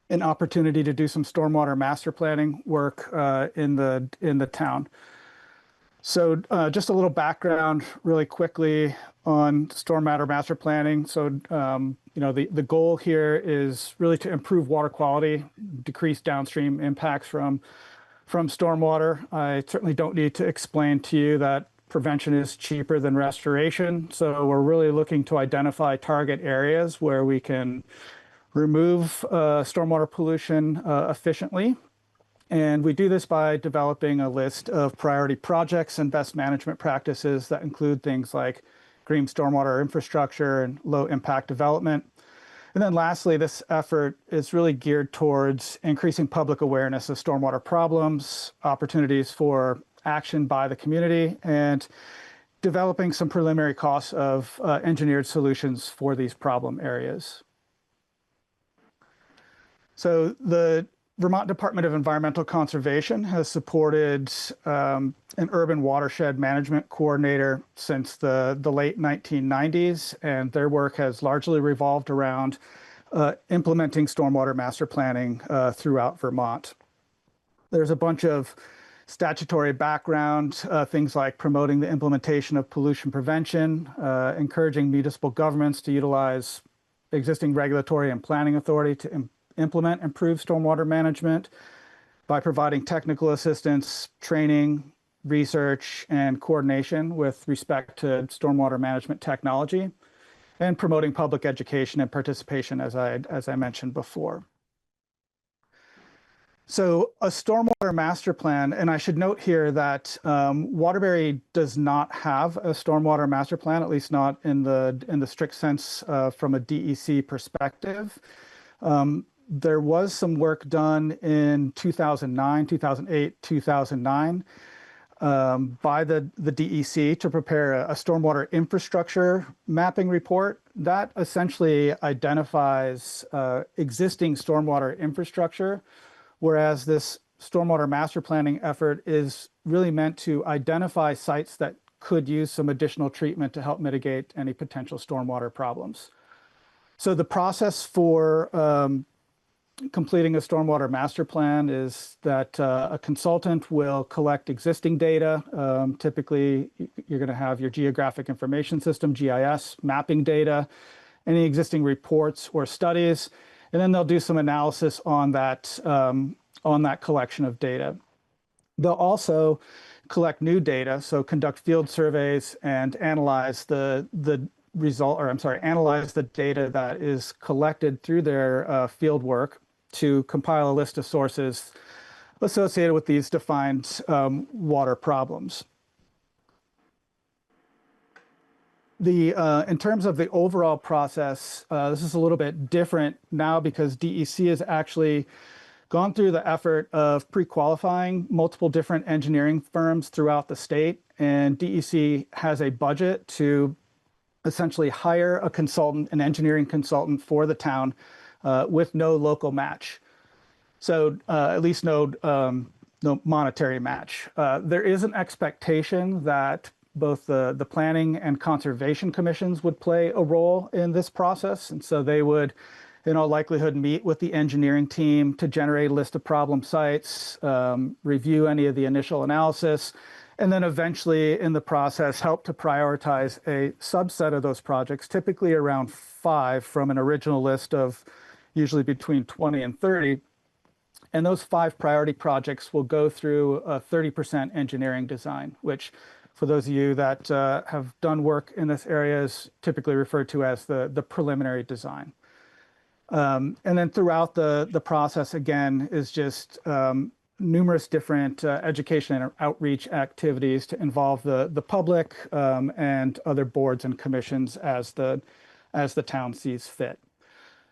an opportunity to do some stormwater master planning work in the town. So just a little background really quickly on stormwater master planning. So, the goal here is really to improve water quality, decrease downstream impacts from stormwater. I certainly don't need to explain to you that prevention is cheaper than restoration. So we're really looking to identify target areas where we can remove stormwater pollution efficiently. And we do this by developing a list of priority projects and best management practices that include things like green stormwater infrastructure and low impact development. And then lastly, this effort is really geared towards increasing public awareness of stormwater problems, opportunities for action by the community, and developing some preliminary costs of engineered solutions for these problem areas. So the Vermont Department of Environmental Conservation has supported an urban watershed management coordinator since the late 1990s, and their work has largely revolved around implementing stormwater master planning throughout Vermont. There's a bunch of statutory background, things like promoting the implementation of pollution prevention, encouraging municipal governments to utilize existing regulatory and planning authority to implement improved stormwater management by providing technical assistance, training, research, and coordination with respect to stormwater management technology, and promoting public education and participation, as I mentioned before. So a stormwater master plan, and I should note here that Waterbury does not have a stormwater master plan, at least not in the strict sense from a DEC perspective. There was some work done in 2009, 2008, 2009 by the DEC to prepare a stormwater infrastructure mapping report that essentially identifies existing stormwater infrastructure, whereas this stormwater master planning effort is really meant to identify sites that could use some additional treatment to help mitigate any potential stormwater problems. So the process for completing a stormwater master plan is that a consultant will collect existing data. Typically, you're going to have your geographic information system, GIS, mapping data, any existing reports or studies, and then they'll do some analysis on that collection of data. They'll also collect new data, so conduct field surveys and analyze the data that is collected through their field work to compile a list of sources associated with these defined water problems. In terms of the overall process, this is a little bit different now because DEC has actually gone through the effort of pre-qualifying multiple different engineering firms throughout the state, and DEC has a budget to essentially hire a consultant, an engineering consultant for the town with no local match. So at least no monetary match. There is an expectation that both the planning and conservation commissions would play a role in this process. And so they would, in all likelihood, meet with the engineering team to generate a list of problem sites, review any of the initial analysis, and then eventually in the process help to prioritize a subset of those projects, typically around 5 from an original list of usually between 20 and 30. And those 5 priority projects will go through a 30% engineering design, which for those of you that have done work in this area is typically referred to as the preliminary design. And then throughout the process, again, is just numerous different education and outreach activities to involve the public and other boards and commissions as the town sees fit.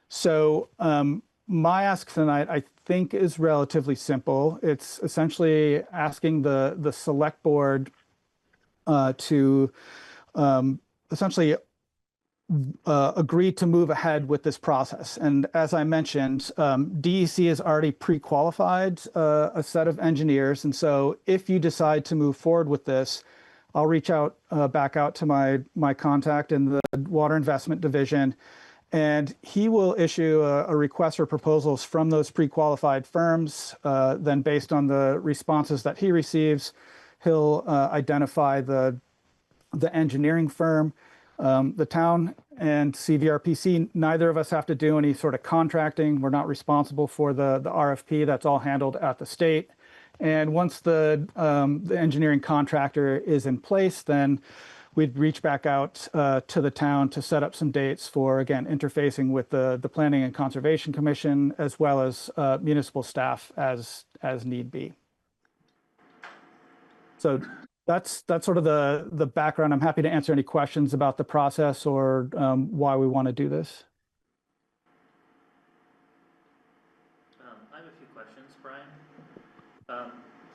So my ask tonight, I think, is relatively simple. It's essentially asking the select board to essentially agree to move ahead with this process. And as I mentioned, DEC has already pre-qualified a set of engineers. And so if you decide to move forward with this, I'll reach out back out to my contact in the Water Investment Division, and he will issue a request for proposals from those pre-qualified firms. Then based on the responses that he receives, he'll identify the engineering firm. The town and CVRPC, neither of us have to do any sort of contracting. We're not responsible for the RFP. That's all handled at the state. And once the engineering contractor is in place, then we'd reach back out to the town to set up some dates for, again, interfacing with the Planning and Conservation Commission, as well as municipal staff as need be. So that's sort of the background. I'm happy to answer any questions about the process or why we want to do this. I have a few questions, Brian.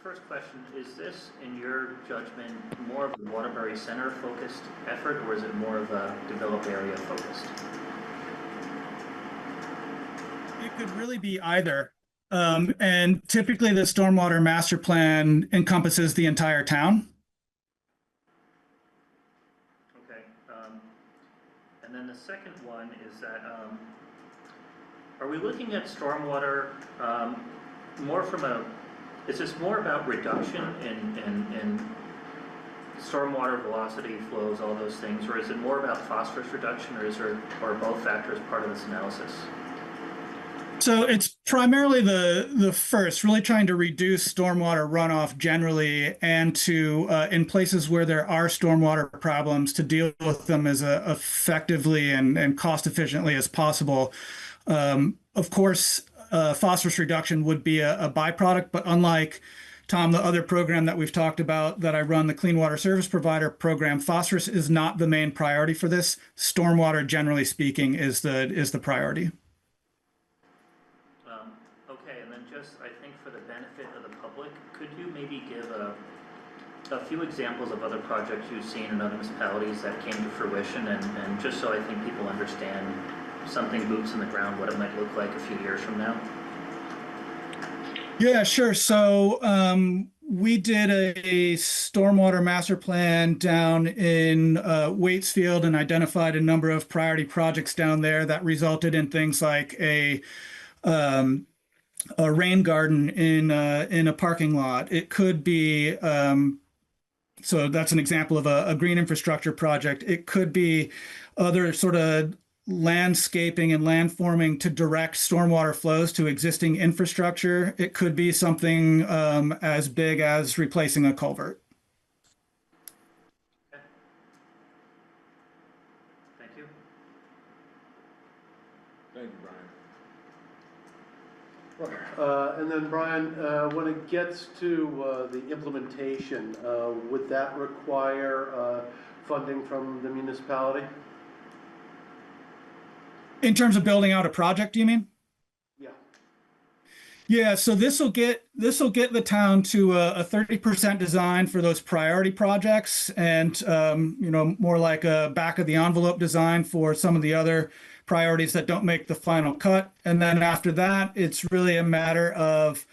First question, is this, in your judgment, more of a Waterbury Center focused effort, or is it more of a developed area focused? It could really be either. And typically the stormwater master plan encompasses the entire town. Okay. And then the second one is that, are we looking at stormwater more from a, is this more about reduction in stormwater velocity, flows, all those things, or is it more about phosphorus reduction, or are both factors part of this analysis? So it's primarily the first, really trying to reduce stormwater runoff generally, and to in places where there are stormwater problems, to deal with them as effectively and cost efficiently as possible. Of course, phosphorus reduction would be a byproduct, but unlike Tom, the other program that we've talked about that I run, the Clean Water Service Provider program, phosphorus is not the main priority for this. Stormwater, generally speaking, is the priority. Okay, and then just, I think for the benefit of the public, could you maybe give a few examples of other projects you've seen in other municipalities that came to fruition, and just so I think people understand something boots in the ground, what it might look like a few years from now? Yeah, sure. So we did a stormwater master plan down in Waitsfield and identified a number of priority projects down there that resulted in things like um, a rain garden in a parking lot. It could be so that's an example of a green infrastructure project. It could be other sort of landscaping and landforming to direct stormwater flows to existing infrastructure. It could be something as big as replacing a culvert. Thank you. Thank you, Brian. And then Brian, when it gets to the implementation, would that require funding from the municipality? In terms of building out a project, you mean? Yeah. Yeah, so this will get the town to a 30% design for those priority projects, and more like a back of the envelope design for some of the other priorities that don't make the final cut. And then after that, it's really a matter of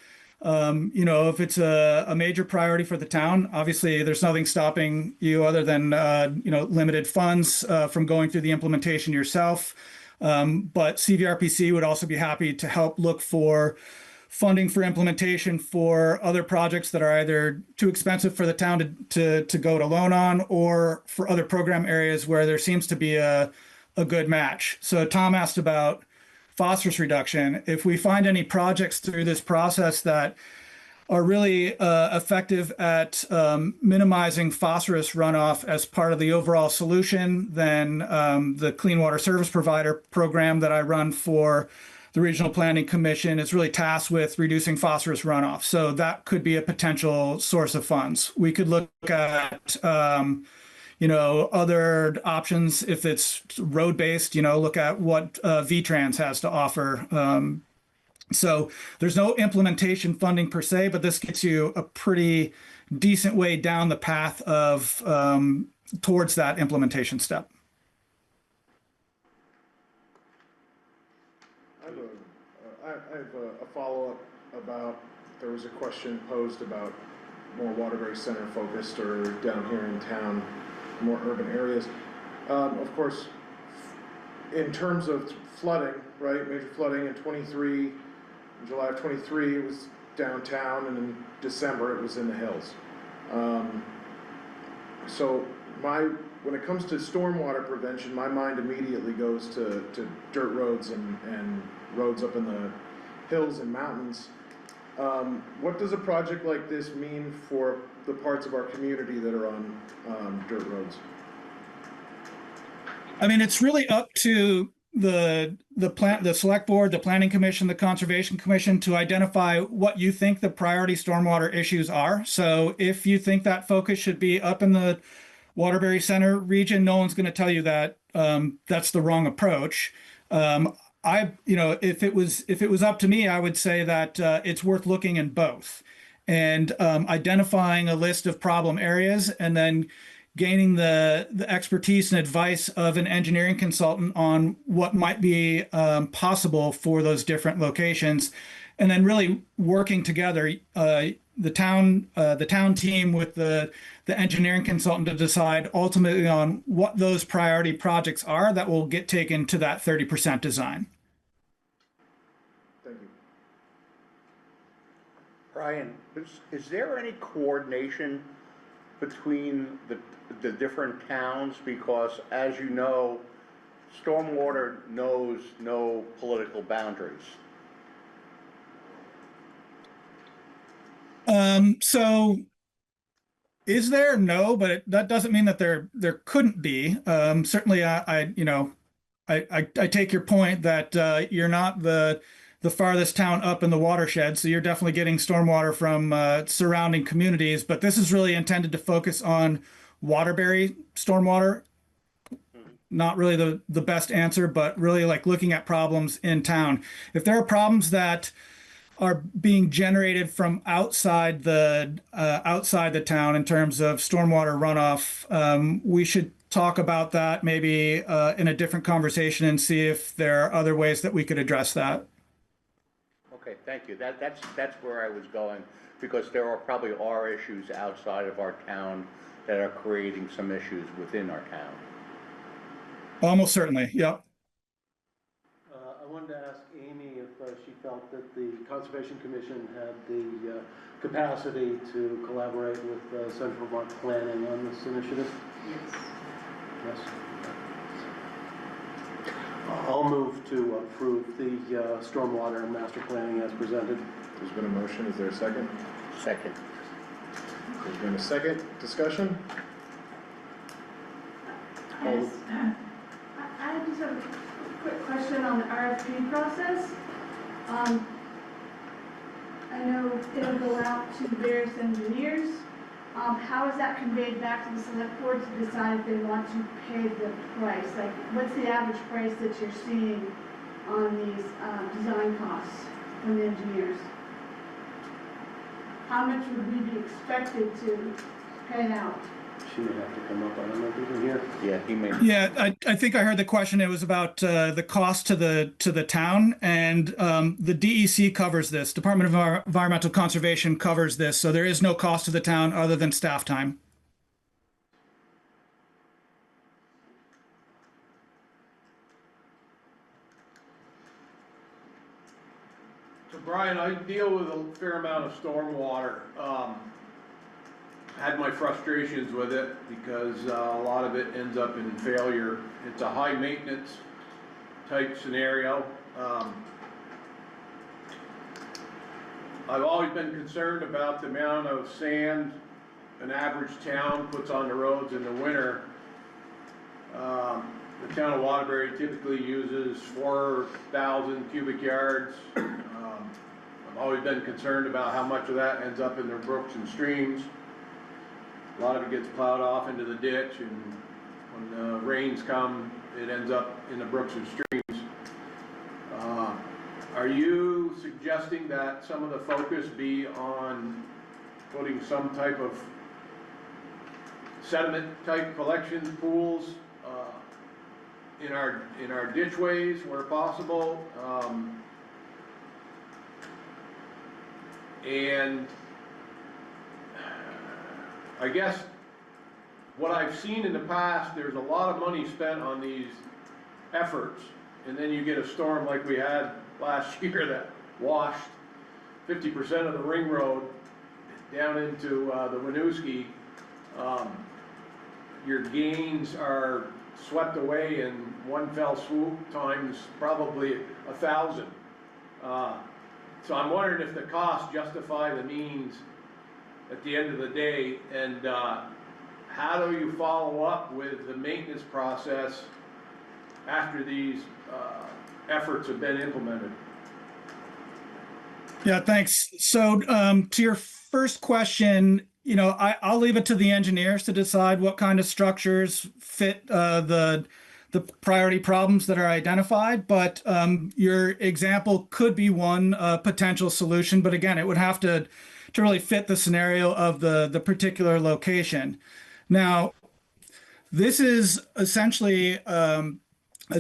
if it's a major priority for the town. Obviously, there's nothing stopping you other than limited funds from going through the implementation yourself. But CVRPC would also be happy to help look for funding for implementation for other projects that are either too expensive for the town to go it alone on, or for other program areas where there seems to be a good match. So Tom asked about phosphorus reduction. If we find any projects through this process that are really effective at minimizing phosphorus runoff as part of the overall solution, then the Clean Water Service Provider program that I run for the Regional Planning Commission is really tasked with reducing phosphorus runoff. So that could be a potential source of funds. We could look at other options if it's road-based, look at what VTrans has to offer. So there's no implementation funding per se, but this gets you a pretty decent way down the path of towards that implementation step. I have a follow-up about, there was a question posed about more Waterbury Center focused or down here in town, more urban areas. Of course, in terms of flooding, right, major flooding in 23, in July of 23, it was downtown, and in December, it was in the hills. So when it comes to stormwater prevention, my mind immediately goes to dirt roads and roads up in the hills and mountains. What does a project like this mean for the parts of our community that are on dirt roads? I mean, it's really up to the select board, the planning commission, the conservation commission to identify what you think the priority stormwater issues are. So if you think that focus should be up in the Waterbury Center region, no one's going to tell you that that's the wrong approach. If it was up to me, I would say that it's worth looking in both and identifying a list of problem areas and then gaining the expertise and advice of an engineering consultant on what might be possible for those different locations, and then really working together, the town team with the engineering consultant to decide ultimately on what those priority projects are that will get taken to that 30% design. Thank you. Brian, is there any coordination between the different towns? Because as you know, stormwater knows no political boundaries. So is there? No, but that doesn't mean that there couldn't be. Certainly, I take your point that you're not the farthest town up in the watershed, so you're definitely getting stormwater from surrounding communities. But this is really intended to focus on Waterbury stormwater. Not really the best answer, but really like looking at problems in town. If there are problems that are being generated from outside the town in terms of stormwater runoff, we should talk about that maybe in a different conversation and see if there are other ways that we could address that. Okay. Okay, thank you. That's where I was going, because there probably are issues outside of our town that are creating some issues within our town. Almost certainly, yep. I wanted to ask Amy if she felt that the Conservation Commission had the capacity to collaborate with Central Vermont Planning on this initiative? Yes. Yes. I'll move to approve the stormwater master planning as presented. There's been a motion. Is there a second? Second. There's been a second. Discussion? Yes, I just have a quick question on the RFP process. I know it'll go out to various engineers. How is that conveyed back to the select board to decide if they want to pay the price? Like, what's the average price that you're seeing on these design costs from the engineers? How much would we be expected to pay out? She may have to come up, I don't know if you can hear. Yeah, he may. Yeah, I think I heard the question. It was about the cost to the town, and the DEC covers this. Department of Environmental Conservation covers this, so there is no cost to the town other than staff time. So Brian, I deal with a fair amount of stormwater. Had my frustrations with it because a lot of it ends up in failure. It's a high maintenance type scenario. I've always been concerned about the amount of sand an average town puts on the roads in the winter. The town of Waterbury typically uses 4,000 cubic yards. I've always been concerned about how much of that ends up in the brooks and streams. A lot of it gets plowed off into the ditch, and when the rains come, it ends up in the brooks and streams. Are you suggesting that some of the focus be on putting some type of sediment type collection pools in our ditchways where possible? And I guess what I've seen in the past, there's a lot of money spent on these efforts, and then you get a storm like we had last year that washed 50% of the ring road down into the Winooski. Your gains are swept away in one fell swoop times probably 1,000. So I'm wondering if the costs justify the means at the end of the day, and how do you follow up with the maintenance process after these efforts have been implemented? Yeah, thanks. So to your first question, I'll leave it to the engineers to decide what kind of structures fit the priority problems that are identified. But your example could be one potential solution. But again, it would have to really fit the scenario of the particular location. Now, this is essentially a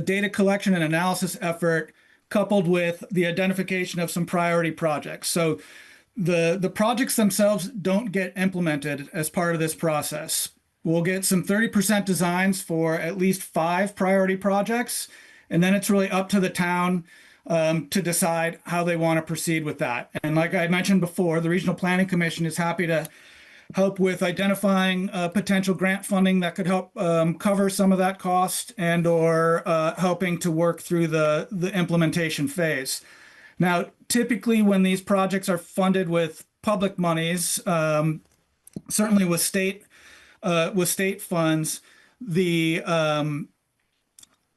data collection and analysis effort coupled with the identification of some priority projects. So the projects themselves don't get implemented as part of this process. We'll get some 30% designs for at least 5 priority projects, and then it's really up to the town to decide how they want to proceed with that. And like I mentioned before, the Regional Planning Commission is happy to help with identifying potential grant funding that could help cover some of that cost, and or helping to work through the implementation phase. Now, typically when these projects are funded with public monies, certainly with state funds,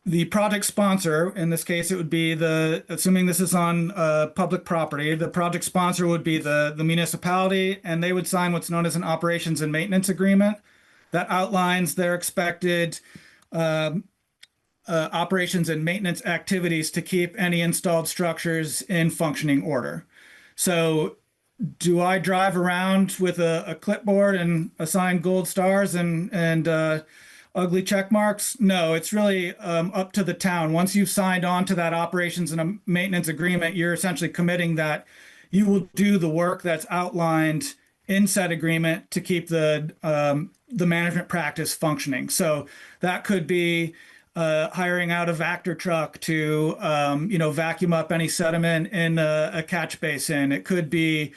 the project sponsor, in this case, it would be assuming this is on public property, the project sponsor would be the municipality, and they would sign what's known as an operations and maintenance agreement that outlines their expected operations and maintenance activities to keep any installed structures in functioning order. So do I drive around with a clipboard and assign gold stars and ugly check marks. No, it's really up to the town. Once you've signed on to that operations and a maintenance agreement, you're essentially committing that you will do the work that's outlined in said agreement to keep the management practice functioning. So that could be hiring out a Vector truck to vacuum up any sediment in a catch basin. It could be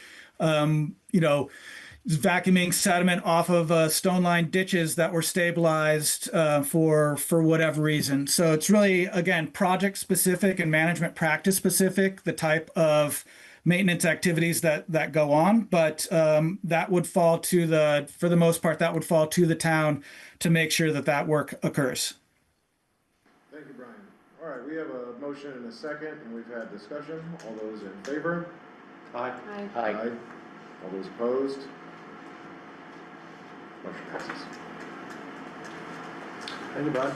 vacuuming sediment off of stone line ditches that were stabilized for whatever reason. So it's really, again, project specific and management practice specific, the type of maintenance activities that go on. But that would fall to for the most part, that would fall to the town to make sure that work occurs. Thank you, Brian. All right, we have a motion and a second, and we've had discussion. All those in favor? Aye. Aye. Aye. All those opposed? Motion passes. Thank you, Bud.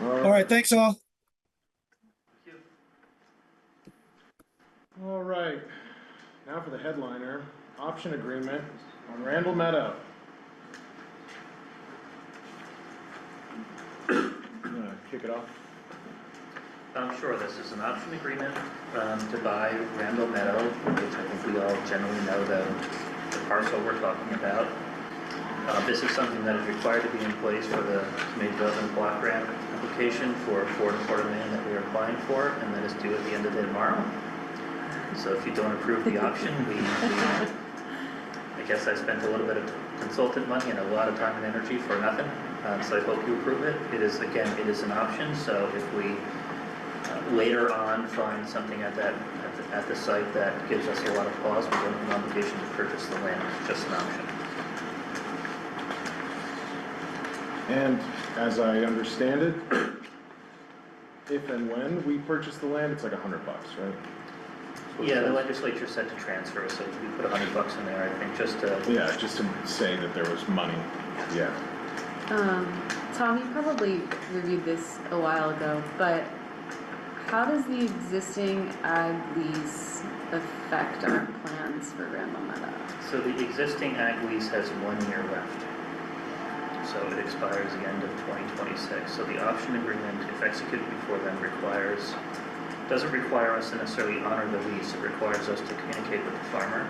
All right, thanks all. All right, now for the headliner, option agreement on Randall Meadow. You wanna kick it off? Sure, this is an option agreement to buy Randall Meadow, which I think we all generally know the parcel we're talking about. This is something that is required to be in place for the community development block grant application for $4.25 million that we are applying for, and that is due at the end of the day tomorrow. So if you don't approve the option, I guess I spent a little bit of consultant money and a lot of time and energy for nothing. So I hope you approve it. It is an option. So if we later on find something at the site that gives us a lot of pause, we don't have an obligation to purchase the land. It's just an option. And as I understand it, if and when we purchase the land, it's like $100, right? Yeah, the legislature said to transfer, so we put $100 in there, I think, just to. Yeah, just to say that there was money, yeah. Tom, you probably reviewed this a while ago, but how does the existing ag lease affect our plans for Randall Meadow? So the existing ag lease has 1 year left. So it expires the end of 2026. So the option agreement, if executed before then, doesn't require us to necessarily honor the lease. It requires us to communicate with the farmer.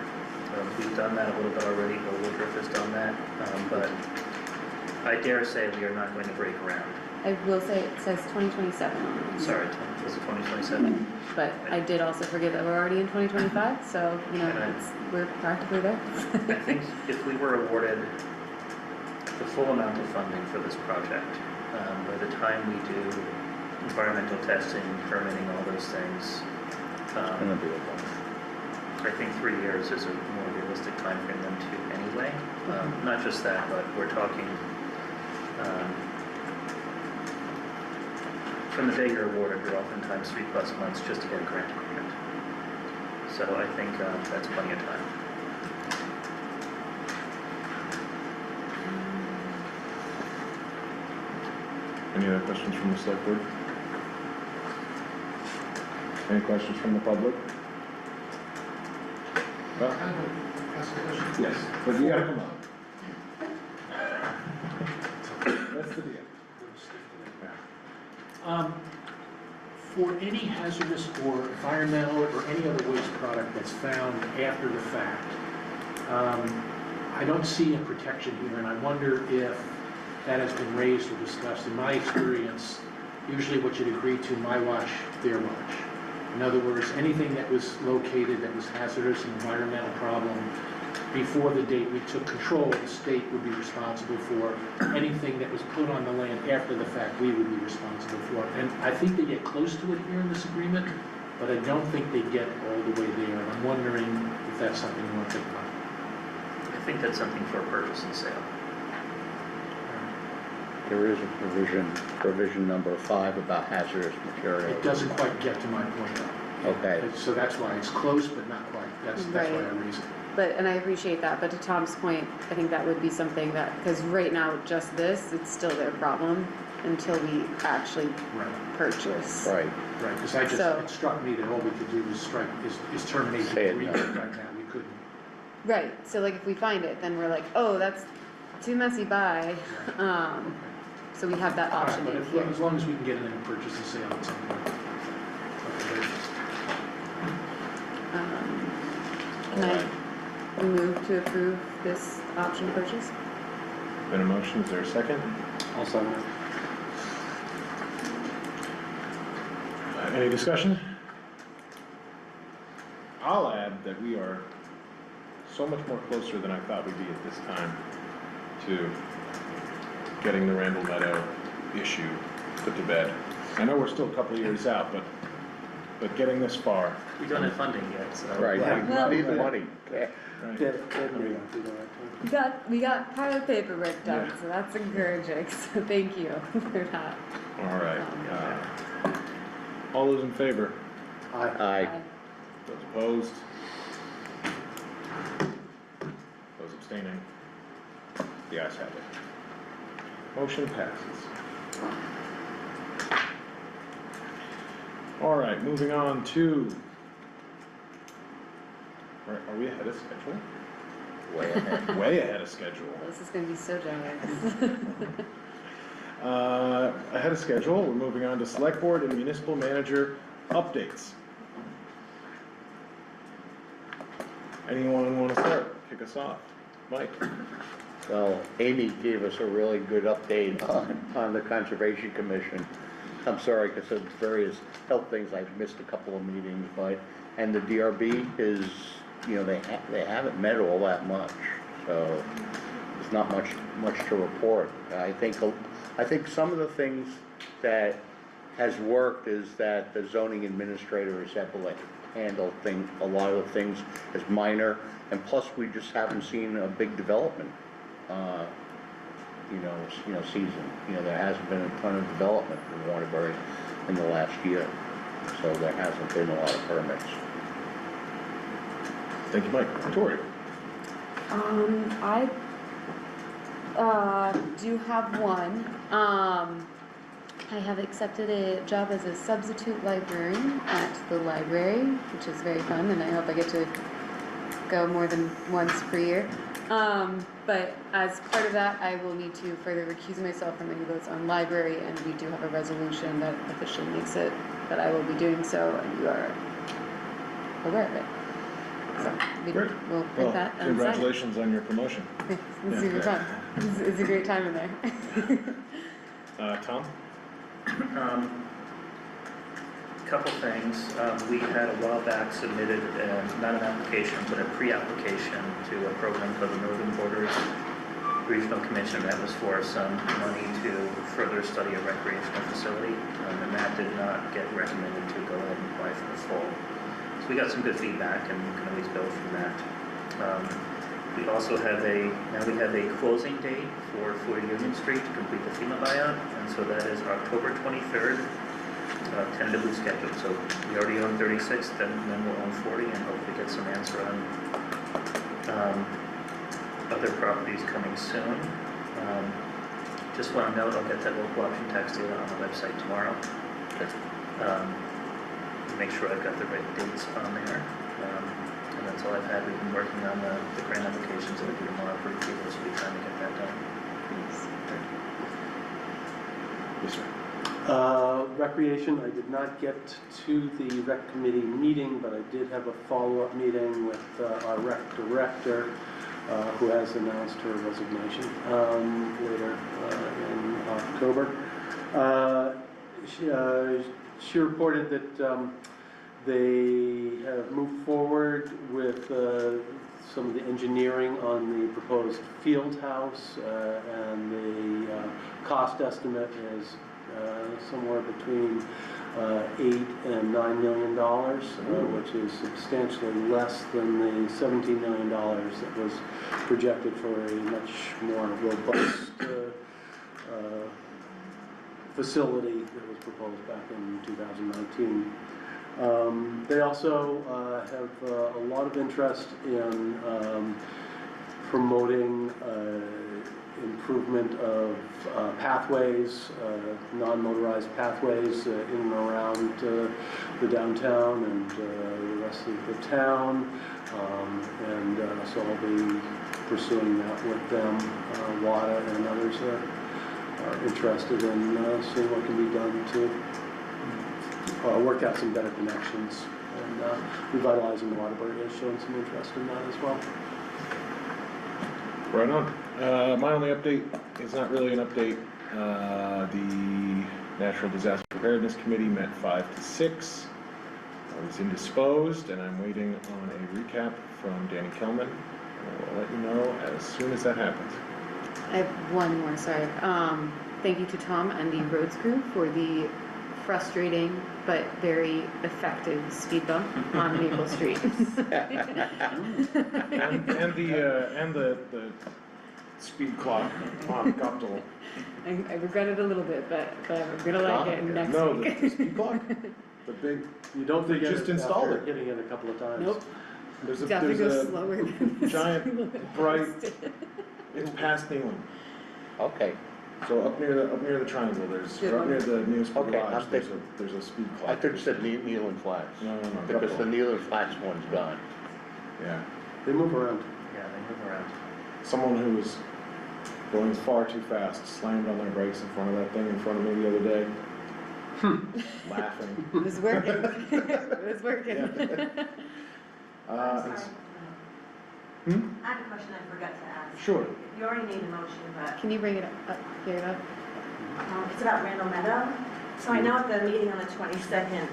We've done that a little bit already. Bill Woodruff has done that. But I dare say we are not going to break ground. I will say it says 2027 on it. Sorry, was it 2027? But I did also forget that we're already in 2025, so, we're practically there. I think if we were awarded the full amount of funding for this project, by the time we do environmental testing, permitting, all those things, I think 3 years is a more realistic time frame than 2 anyway. Not just that, but we're talking from the day you're awarded, you're oftentimes 3+ months just to get a grant agreement. So I think that's plenty of time. Any other questions from the select board? Any questions from the public? Yes, but you gotta come up. That's the deal. For any hazardous or environmental or any other waste product that's found after the fact, I don't see a protection here, and I wonder if that has been raised or discussed. In my experience, usually what you'd agree to, my watch, their watch. In other words, anything that was located that was hazardous, an environmental problem, before the date we took control, the state would be responsible for. Anything that was put on the land after the fact, we would be responsible for. And I think they get close to it here in this agreement, but I don't think they get all the way there. And I'm wondering if that's something you want to think about. I think that's something for a purchase and sale. There is a provision number 5 about hazardous material. It doesn't quite get to my point though. Okay. So that's why it's close, but not quite. That's why I raised it. And I appreciate that, but to Tom's point, I think that would be something that, because right now, just this, it's still their problem until we actually purchase. Right. Right, because it struck me that all we could do is terminate the agreement right now. We couldn't. Right, so like if we find it, then we're like, oh, that's too messy, bye. so we have that option But in as here. long as we can get it in a purchase and sale at some point. Okay, Can I move to approve this option purchase? Been a motion, is there a second? I'll sign it. Any discussion? I'll add that we are so much more closer than I thought we'd be at this time to getting the Randall Meadow issue put to bed. I know we're still a couple of years out, but getting this far. We don't have funding yet, so. Right, Well- we need the money. Right. We got part of the paperwork done, Yeah. so that's encouraging, so thank you for that. All right. All those in favor? Aye. Those opposed? Those abstaining? The ayes have it. Motion passes. All right, moving on to, are we ahead of schedule? Way ahead. Way ahead of schedule. This is gonna be so jealous. Ahead of schedule, we're moving on to Select Board and Municipal Manager updates. Anyone want to start? Kick us off. Mike? Well, Amy gave us a really good update on the Conservation Commission. I'm sorry, because of various health things, I've missed a couple of meetings, and the DRB is, they haven't met all that much, so there's not much to report. I think some of the things that has worked is that the zoning administrator is able to handle a lot of the things as minor, and plus we just haven't seen a big development, season. There hasn't been a ton of development in Waterbury in the last year, so there hasn't been a lot of permits. Thank you, Mike. Tori? I do have one. I have accepted a job as a substitute librarian at the library, which is very fun, and I hope I get to go more than once per year. But as part of that, I will need to further recuse myself from any votes on library, and we do have a resolution that officially makes it that I will be doing so, and you are aware of it. So Great. we'll Well, print that and sign it. congratulations on your promotion. It's super fun. It's a great time in there. Tom? Couple things. We had a while back submitted, not an application, but a pre-application to a program called the Northern Borders Regional Commission. That was for some money to further study a recreational facility, and that did not get recommended to go ahead and apply for the full. So we got some good feedback, and we can always build from that. We also have now we have a closing date for 40 Union Street to complete the FEMA buyout, and so that is October 23rd. Tentatively scheduled, so we already own 36, then we'll own 40, and hopefully get some answer on other properties coming soon. Just want to note, I'll get that local option tax data on the website tomorrow. Make sure I've got the right dates on there. And that's all I've had. We've been working on the grant applications that will be tomorrow for approval, so we're trying to get that done. Yes, sir. Recreation, I did not get to the rec committee meeting, but I did have a follow-up meeting with our rec director, who has announced her resignation later in October. She reported that they have moved forward with some of the engineering on the proposed field house, and the cost estimate is somewhere between $8 and $9 million, which is substantially less than the $17 million that was projected for a much more robust facility that was proposed back in 2019. They also have a lot of interest in promoting improvement of pathways, non-motorized pathways in and around the downtown and the rest of the town. So I'll be pursuing that with them, WADA and others are interested in seeing what can be done to work out some better connections. And revitalizing the Waterbury has shown some interest in that as well. Right on. My only update is not really an update. The Natural Disaster Preparedness Committee met 5 to 6. I was indisposed, and I'm waiting on a recap from Danny Kelman. I'll let you know as soon as that happens. I have one more, sorry. Thank you to Tom and the roads crew for the frustrating but very effective speed bump on Maple Street. And the speed clock on Guptal. I regret it a little bit, but I'm gonna like it next No, week. the speed clock, the big, You don't They forget just it installed after it. hitting it a couple of times. Nope, there's definitely goes a slower than the giant, speed limit. bright, it's past Nealon. Okay, So up near the triangle, or up near the municipal Okay, garage, I'm there's a speed clock. I thought you said Nealon Flats, No, because the Guptal. Nealon Flats one's gone. Yeah, They move around. Yeah, they move around. someone who was going far too fast slammed on their brakes in front of that thing in front of me the other day. Laughing. It was working. It was working. Sorry. It's- I have a question I forgot to ask. Sure. You already made a motion, but Can you bring it up here? it's about Randall Meadow. So I know at the meeting on the 22nd,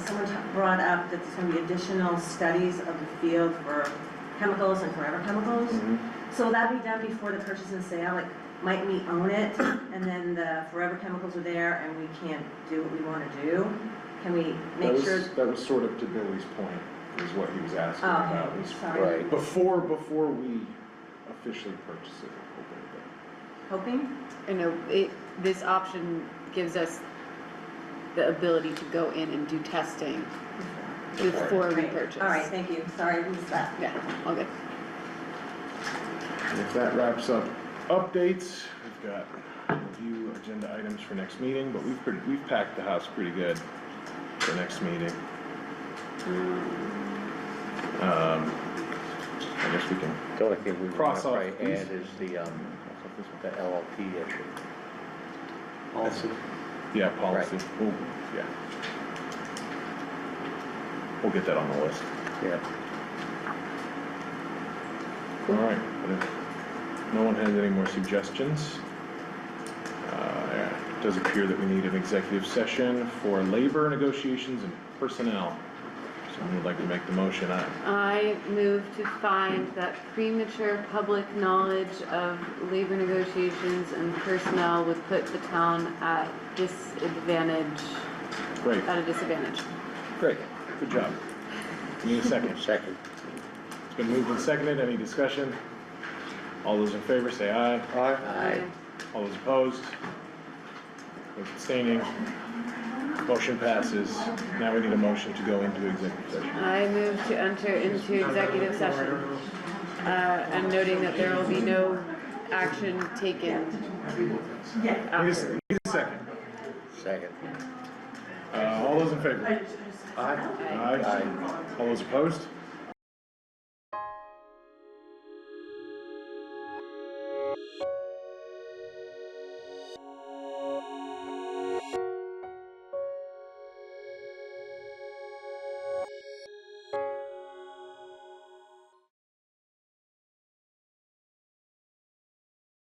someone brought up that there's going to be additional studies of the field for chemicals and forever chemicals. So will that be done before the purchase and sale? Like, might we own it and then the forever chemicals are there and we can't do what we want to do? Can we make sure? That was sort of to Billy's point, is what he was asking Oh, about. okay, was sorry. Right. Before we officially purchase it, Hoping? I know, this option gives us the ability to go in and do testing before we Great. purchase. All right, thank you. Sorry, I missed that. Yeah, all good. And if that wraps up updates, we've got review agenda items for next meeting, but we've packed the house pretty good for next meeting. I guess we can The only thing we would cross off probably these. add is the LLP issue. Also, Yeah, policy. Ooh, yeah. We'll get that on the list. Yeah. All right, but if no one has any more suggestions, it does appear that we need an executive session for labor negotiations and personnel. Someone would like to make the motion. I move to find that premature public knowledge of labor negotiations and personnel would put the town at disadvantage. Great, At a disadvantage. great, good job. Need a second. Second. It's been moved and seconded. Any discussion? All those in favor say aye. Aye. All those opposed? Those abstaining? Motion passes. Now we need a motion to go into executive session. I move to enter into executive session, and noting that there will be no action taken. Need a second. Second. All those in favor? Aye. Aye. All those opposed?